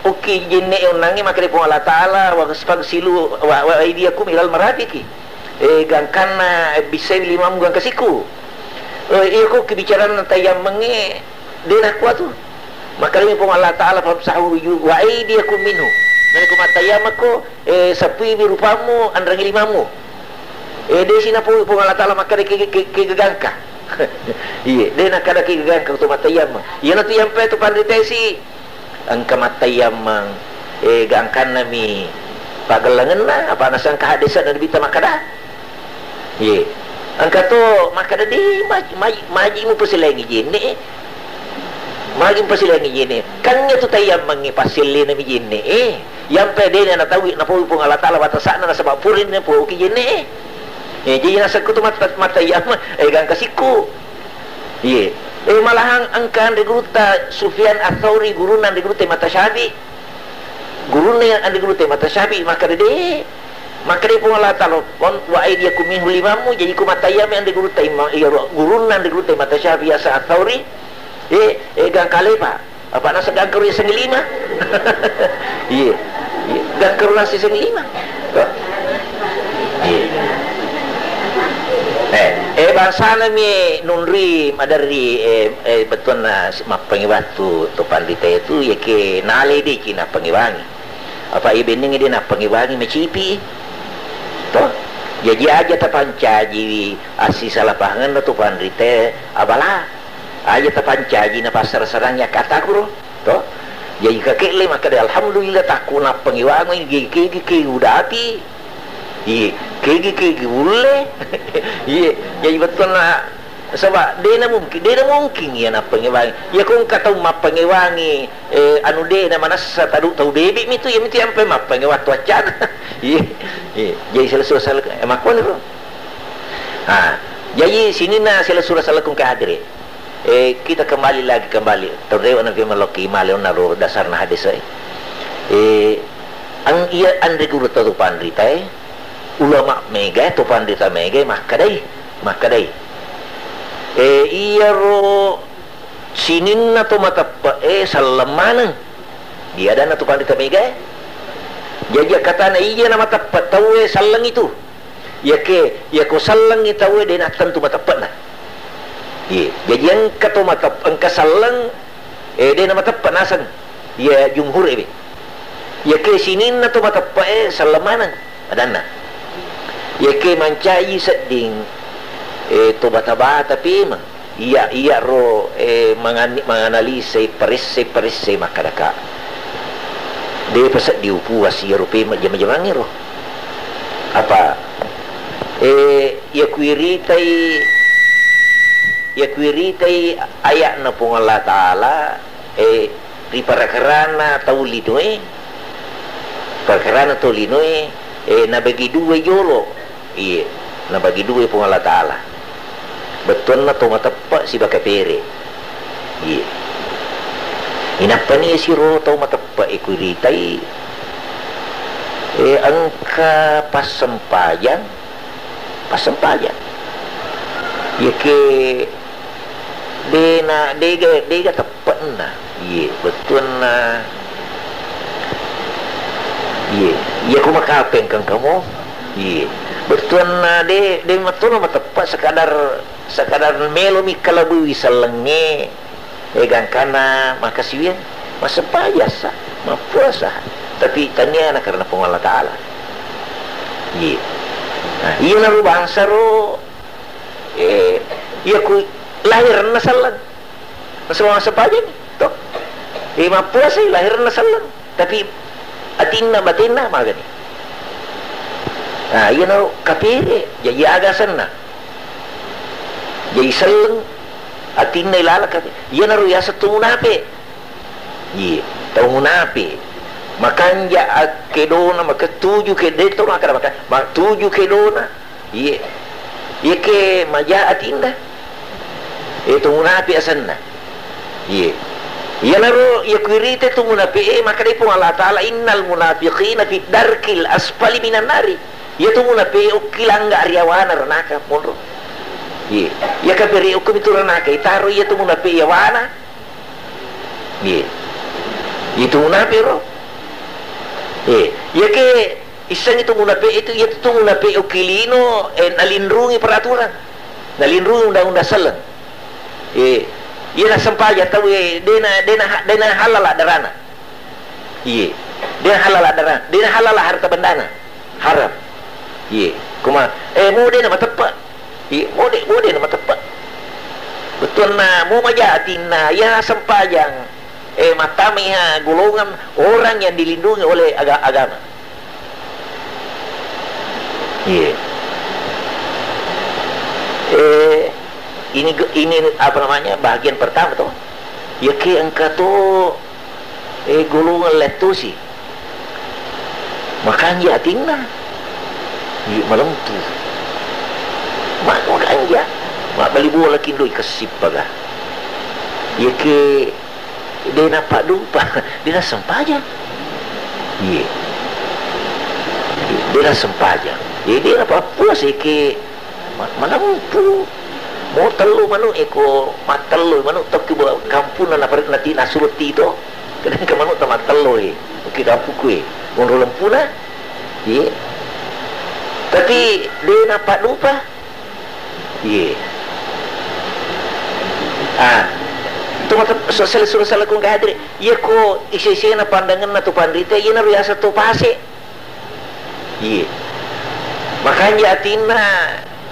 oki jenne onangi makare po Allah Taala wa spag silu wa idiakum ilal maradiki gangkana bisa limam gang kasiku ko kebicaraan tayam menge denah kuatu makare po Allah Taala famsahu wa idiakum minhu nani ko matayamako sapi birupamu andrang limamu desina po Allah Taala makare ke gangka iya denah kada ke gangka to matayam iya natu yampe to panditesi angka matayamang gangkan nami pagalangan na apa nasang kahadisan na bita makada ye angka to makada di maji mo pasilangi jene maji mo pasilangi jene kanya to tayamang pasili nami jene yang pede na tawi na po Allah Taala batasana na sabab purin na po ki jene jadi nasa ko to matayam gangkasiku ye malahang angkan diguruta Sufyan Ats-Tsauri gurunan diguruta mata Syafi'i guruna yang diguruta mata Syafi'i maka de pun Allah Taala wa aidiyakum minhu limamu jadi ku matayam yang diguruta gurunan diguruta mata Syafi'i asa Ats-Tsauri gang kalepa apa nasa gang kru yang lima iya gang kru nasi lima bangsa nami nunri madari betul na mapangiwatu to pandita itu ya ke nale di kina pangiwangi apa ibening dia na pangiwangi mecipi to jadi aja tapancaji asi salapangan to pandita abala aja tapancaji na pasar sarangnya kata kuro to jadi kakek maka alhamdulillah takuna pangiwangi gigi udati iya kegi boleh iya jadi betul na sebab dia mungkin ya na pengewangi ya kung katau mapengewangi anu de na mana sa tadu tau bebi mitu ya mitu ampe mapengewat wacan iya jadi selesai emakon bro jadi sini na selesai kung kahadiri kita kembali terdewa na firmaloki malion na ro dasar na hadis ang iya andre guru tadu pandrita ulama mega to pandita mega makadai iya ro sinin na to matapa salamanang dia ada na to pandita mega jadi kata na iya na matapa tawe salang itu ya ko salang itawe din atan to matapa na iya jadi ang kato matapa ang kasalang din na matapa nasan ya jumhur ya ke sinin na to matapa salamanang adan na ya ke mancai seding to bata-bata pima iya ro menganalisa perisse makadaka de pasat diupuas ya ro pima jam-jamangi ro apa ya kuiritai ayat na pong Allah Taala di parakarana taulinoy na bagi dua yolo iya na bagi dua pun Allah Ta'ala betul na to matapak si baka pere iya inapa ni si ro tau matapak ikuritai angka pasempayan iya ke dega tepat na iya betul na iya aku makapeng kang kamu iya betul na de betul na tepat sekadar melo mi kalabu wisalenge gangkana makasiwian masa payasa mapuasa tapi tanya na karena Allah Taala iya iya na bangsa ro iya ku lahir na salang masa payah ni to mapuasa lahir na salang tapi atinna batinna magani iya na kapire jadi agasan na jadi salang atinna ilala kapire iya na ruyasa tumunape iya tumunape makanja kedona maka tuju ke deto maka tuju kedona ye ke majaat indah itu munafiq asanna ye ya laro ya kuirite tu munafiq maka dia pun Allah Taala innal munafiqina fi darkil asfali minan nari ya tu munafiq ukilanga ariawana ranaka monro ye ya kabiri ukum itu ranaka itaru ya tu munafiq yawana ye itu munafiq ro ya ke isang itu munafiq itu ya tu munafiq ukilino nalindrungi peraturan nalindrungi undang-undang salang ia nak sempaja tahu dena halal darana dia halal darana dia halal harta bendana haram kuma mau dia nama tepat mau dia nama tepat betul na mau majatina ya sempajang matamiha golongan orang yang dilindungi oleh agama ini apa namanya bahagian pertama tuh ya ke angka tuh golongan letusi makanya tingna malam tuh makanya mak beli bola kindoi kesip baga ya ke dia nampak lupa dia sempaja dia sempaja dia nampak puas ke malam tuh mau telu manu eko matelu manu tak kiba kampung na parit nati nasuruti itu kadang ke manu ta matelu oke kampung kue ngoro lempuna tapi dia nampak lupa tu mata sosial kung kahadri iya ko isi na pandangan na tu pandita iya na biasa tu pase makanya atina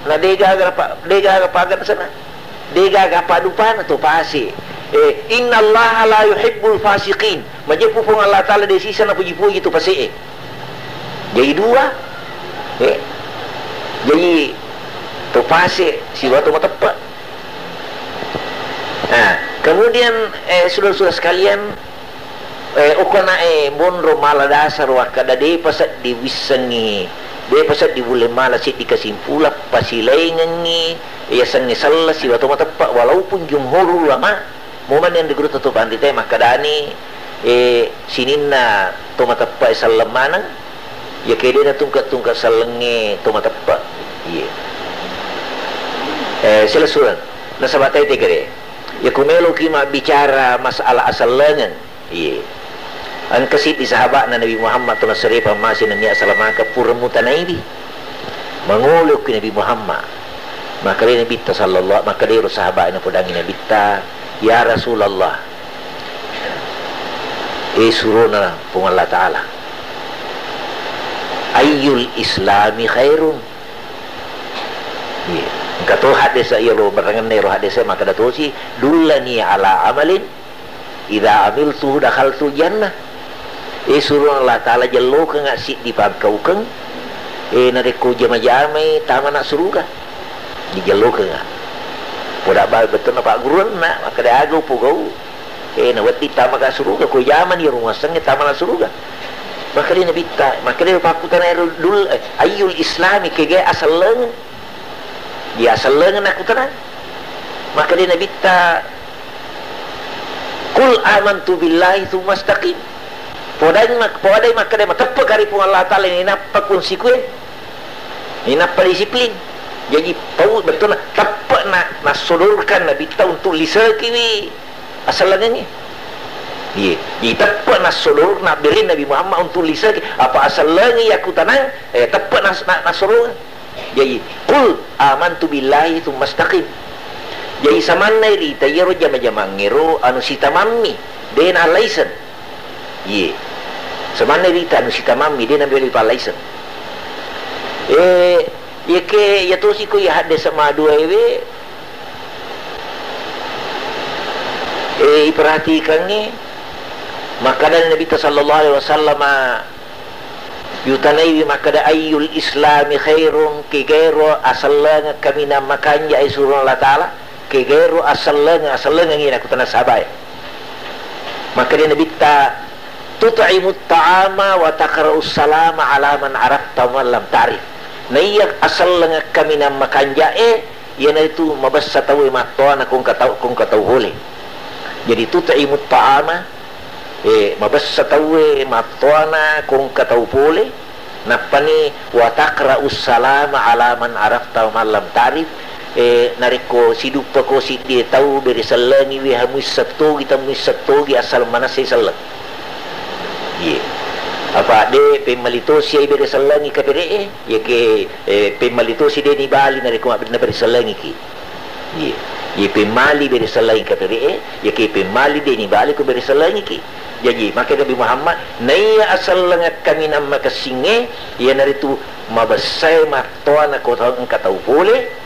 na dega pagan sana dega apa lupa na to pasi inna Allah la yuhibbul fasiqin majepu pun Allah Taala de sisa na puji-puji tu pasi jadi dua jadi to pasi si waktu tepat kemudian saudara-saudara sekalian ukana bonro mala dasar wakada de pasat di wisangi dia pasal di boleh malas di kesimpula pasilaingan ya sangi salah si waktu mata pak walaupun jumhur ulama momen yang diguru tutup anti teh maka dani sininna to mata pak salam mana ya kede na tungkat salenge to mata pak selasuran na sabatai te kere ya kumelo kima bicara masalah asalangan an kasih di sahabat na Nabi Muhammad tu nasri pamasin na niya salamaka puramutan nabi manguluk Nabi Muhammad maka dia Nabi sallallahu maka dia sahabat na pudangi Nabi ta ya Rasulullah suruna pung Allah Taala ayyul islami khairun kato hadis ayro barangan nero hadis maka datosi dullani ala amalin idza amiltu dakhaltu jannah suruh Allah Ta'ala jelo ke ngasih di pangkau keng nareko jama-jamai tamana surga di jelo ke nga poda ba betul na pak guru na maka dia agaw pugau nawati tamaka surga ko jaman di rumah sangit tamana surga maka dia nabita maka dia pakutan dul ayyul islami kege asal lengan dia asal lengan aku tenang maka dia nabita kul amantu billahi tsumma istaqim podai maka dia tepat kari pun Allah Ta'ala ini nampak konsekuen ini nampak disiplin jadi tahu betul tepat nak sodorkan Nabi ta untuk lisa kiwi asal lagi jadi tepat nak sodor nak beri Nabi Muhammad untuk lisa apa asal lagi aku tanang tepat nak sodor jadi kul amantu billahi tsumma istaqim jadi samanai ri tayaro jama-jama ngero anu sita mammi den alaisan semana rita anu sita mammi dia nambil palaisan ya ke ya terus iku ya hadis sama dua perhatikan ni maka dan Nabi sallallahu alaihi wasallam yutanai maka da ayyul islami khairun kegero asalanga kami namakan ya surah Allah Taala kegero asalanga ngina kutana sabai maka dia Nabi ta tut'imut ta'ama wa taqra'us salama ala man arafta wa lam ta'rif. Naiyak asal nga kami na makanjae, yan itu mabasa tahu matoana kung kataw huli. Jadi tut'imut ta'ama, mabasa tahu matoana kung kataw huli. Napani wa taqra'us salama ala man arafta wa lam ta'rif. Nariko sidupa ko si dia tahu beri salangi we hamus satu kita mus satu asal mana saya salang. Ye. Apa de pemalito si ay beri salangi ka beri ye ke pemalito si de ni bali nariko na beri salangi ki. Ye. Ye pemali beri salangi ka beri ye ke pemali de ni bali ko beri salangi ki. Jadi maka Nabi Muhammad naya asal langat kami nama kasinge ia naritu mabasay matoana ko tahu boleh.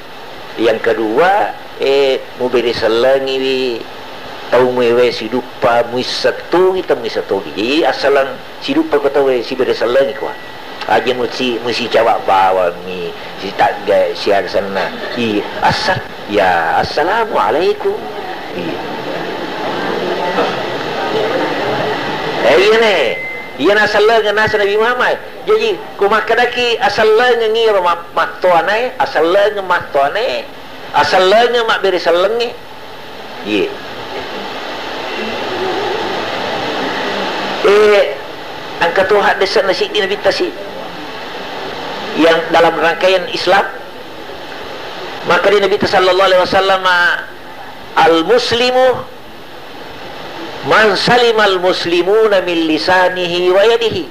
Yang kedua mo beri salangi tahu mewe sidupa muisatu kita muisatu jadi asalan sidupa ko tahu si beri salangi ko aja musi jawab bawa mi si tagga si sana asal ya assalamualaikum iya asal lang nasa Nabi Muhammad. Jadi kumakadaki asal lang ngiro matoane, asal lang matoane, asal lang mak beri salangi. Ye. Ang katuha desa nasi di Nabi tasi yang dalam rangkaian Islam maka di Nabi sallallahu alaihi wasallam al-muslimu man salimal muslimuna min lisanihi wa yadihi.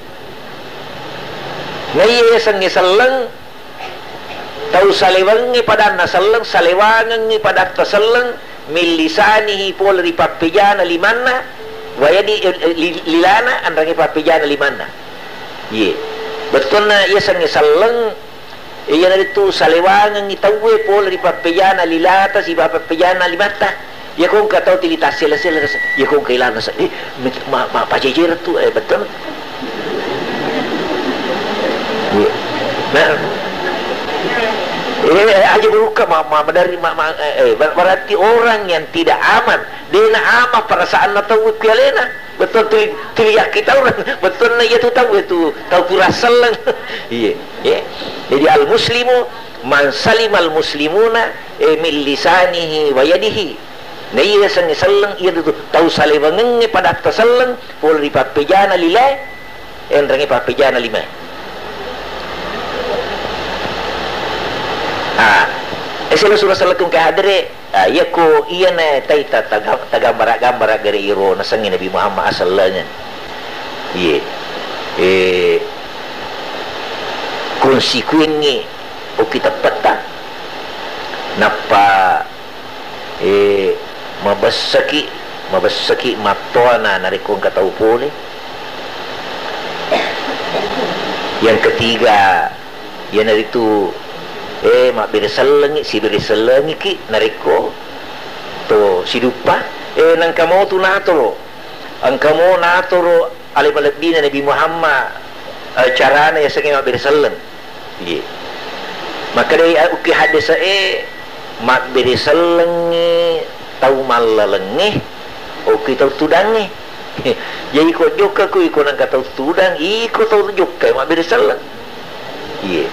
Ngaya sang salang tau salewangi pada nasalang salewangi pada tasalang min lisanihi pol ri papijana limanna wa yadi lilana andrangi papijana limanna. Ye. Betul na iya sang salang iya itu salewangi tawe pol ri papijana lilata si papijana limata. Ya kung kataw tilitas sila ya kung kailangan sa pajajir tu betul. Aja beruka dari berarti orang yang tidak aman dia na ama perasaan na tahu kualena betul tiliyak kita orang betul na itu tahu purasal lang. Iya. Jadi al muslimu man salimal muslimuna min lisanihi wa yadihi. Na iya sang salang iya tu tahu salewangan pada tasalang pol di papejana lilai endrangi papejana lima. Eselo surah salakum ka hadre iya ko iya na taita tagambara gari iro na sangi Nabi Muhammad asalnya. Iya. Konsekuensi o kita peta napa mabasaki matoana narikong kataw pole. Yang ketiga yan narito mak berisalangi si berisalangi ki nariko to sidupa nang kamo tu natoro ang kamo natoro alibalabina Nabi Muhammad carana ya sangi mak berisalang. Ye maka dari uki hadis mak berisalangi tahu malalengi o kita tudangi. Jadi ko joka ko iko nang kataw tudang iko tahu joka mak berisalang. Iya.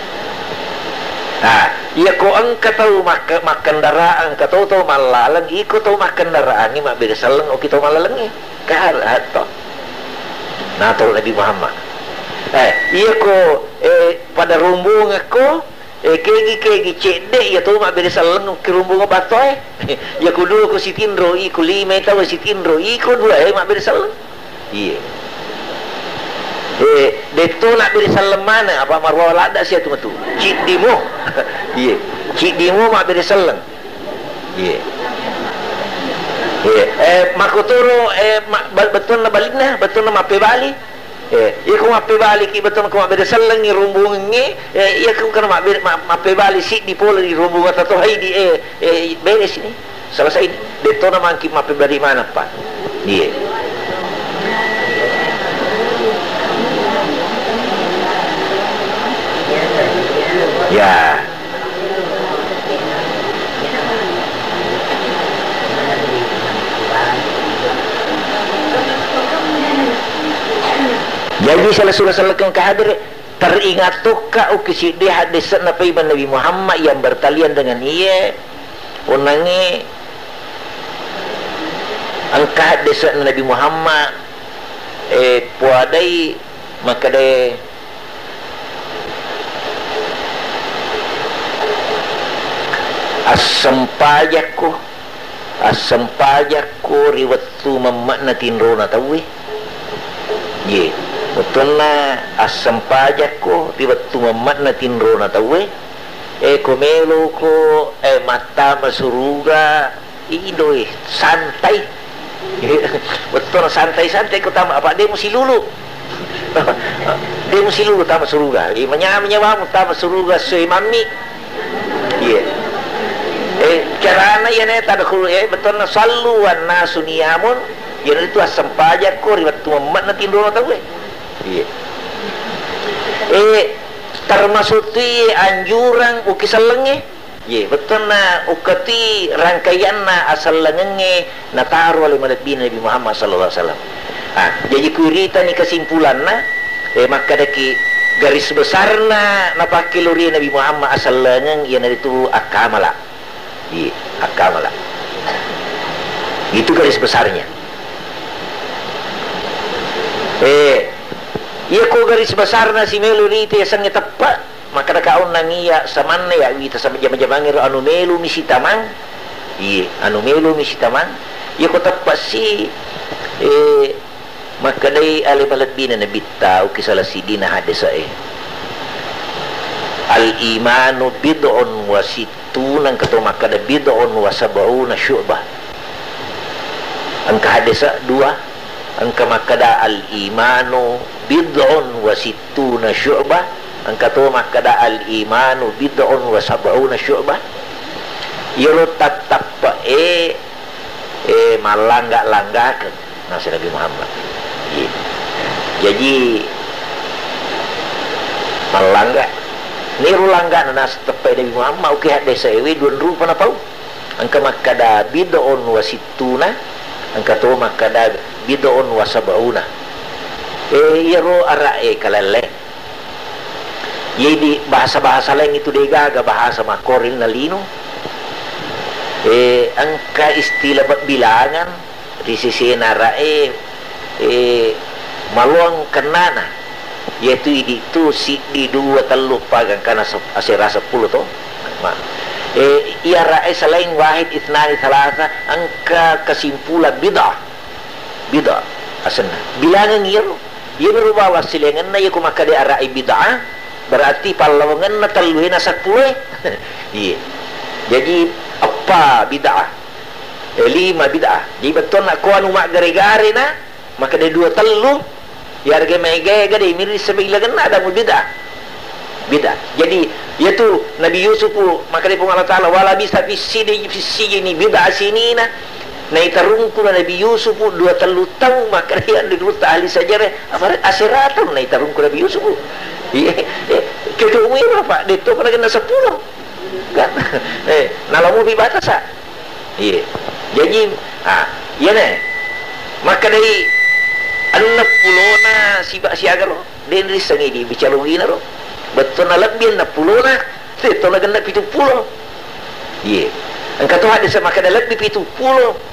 Iya ko ang kataw makan daraan kataw tahu malalang iko tahu makan daraan ni mak berisalang o kita malalengi kahar to. Nato Nabi Muhammad. Iya ko pada rumbung ako kegi cedek ya tu mak beri salang kerumbung batoy ya kudu ko sitinro iku lima tahu sitinro iku dua mak beri salang. Iya. Deto nak beri salam mana apa marwah lada sia tu cik dimo. Iya. Cik dimo mak beri salang. Iya. Makuturo betul na balikna betul na mape bali. Iya kung mape bali ki betul kung mape salang ni rumbung ni iya kung kana mape bali si di pola di rumbung atau hai di beres ini selesai ini deto na man ki mape bali mana pa. Iya. Ya. Jadi salah sallallahu kahadir teringat tukka ukisidi hadis Nabi Muhammad yang bertalian dengan ia unangi angka hadis Nabi Muhammad puadai maka de asam pajakku riwatu mamakna tinrona tawi ye betul na asam pajakku riwatu mamakna tinrona tawi komelo ko mata masuruga idoi santai betul santai-santai ko tama apa dia mesti lulu dia mesti lulu tama suruga menyawam tama suruga soy mami ye carana yan tada ko betul na salluan nasu niyamun yan itu asam pajak ko riwat tumamat na tindono tawe ye termasuk anjurang ukisalenge ye betul na ukati rangkaian na asal lengenge na taruh oleh Nabi Muhammad sallallahu alaihi wasallam. Jadi kurita ni kesimpulan na maka daki garis besar na napakiluri Nabi Muhammad asal lengeng yang itu akamala. Iya, akamala. Itu garis besarnya. Iya ko garis besarna si meluri itu yang tepat maka kaon nangiya samanna ya wita sama jama-jamangir anu melu misi tamang iya anu melu misi tamang iya ko tepat si maka day alibalat bina na bitta ukisala sidina hadisa al imanu bid'un wa situnan kato maka da bid'un wa sab'una syu'bah angka hadisa 2 angka maka da al imanu bid'un wa situna syu'bah angka to makada al imanu bid'un wa sab'una syu'bah yero tatap malangga-langgakeun nasi Nabi Muhammad jadi malangga niru langga nas tepai Nabi Muhammad uki hadis ewe dun rupa na pau angka makada bid'un wa situna angka to makada bid'un wa sab'una yero arae kalale jadi bahasa-bahasa lain itu degaga bahasa makoril na lino angka istilah bilangan di sisi narae maluang kenana yaitu itu si di 2 3 pagang kana asira 10 to iya rae selain wahid itnani thalatha angka kesimpulan bid'ah asana bilangan iya merubah wasilengan na yaku maka di arai bid'ah berarti palawangan na taluhin na 10 iya jadi apa bid'ah 5 bid'ah di betul nak kuan umak gare-gare na maka dia 2 telu yarga mega di miris sebilagan ada bid'ah jadi yaitu Nabi Yusuf maka dia Allah Ta'ala wala bisa visi ini bid'ah sini na itarungku Nabi Yusuf 2 telu tahu maka dia dirut ahli sejarah aparat asiratan na itarungku Nabi Yusuf kita umur apa dia tu pada kena 10 kan nalamu bibatas iya jadi iya nih maka dari 60 na siaga lo dia sangi di bicalungi na lo betul na lebih 60 na itu na kena 70 iya angka tu ada sama kena lebih 70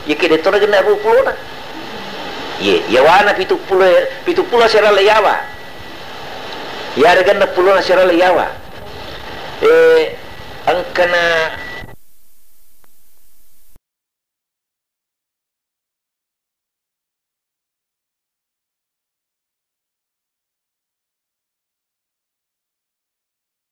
ya kita tu na kena 20 na iya ya wana 70 sera leyawa ya ada 60 na sera leyawa angkana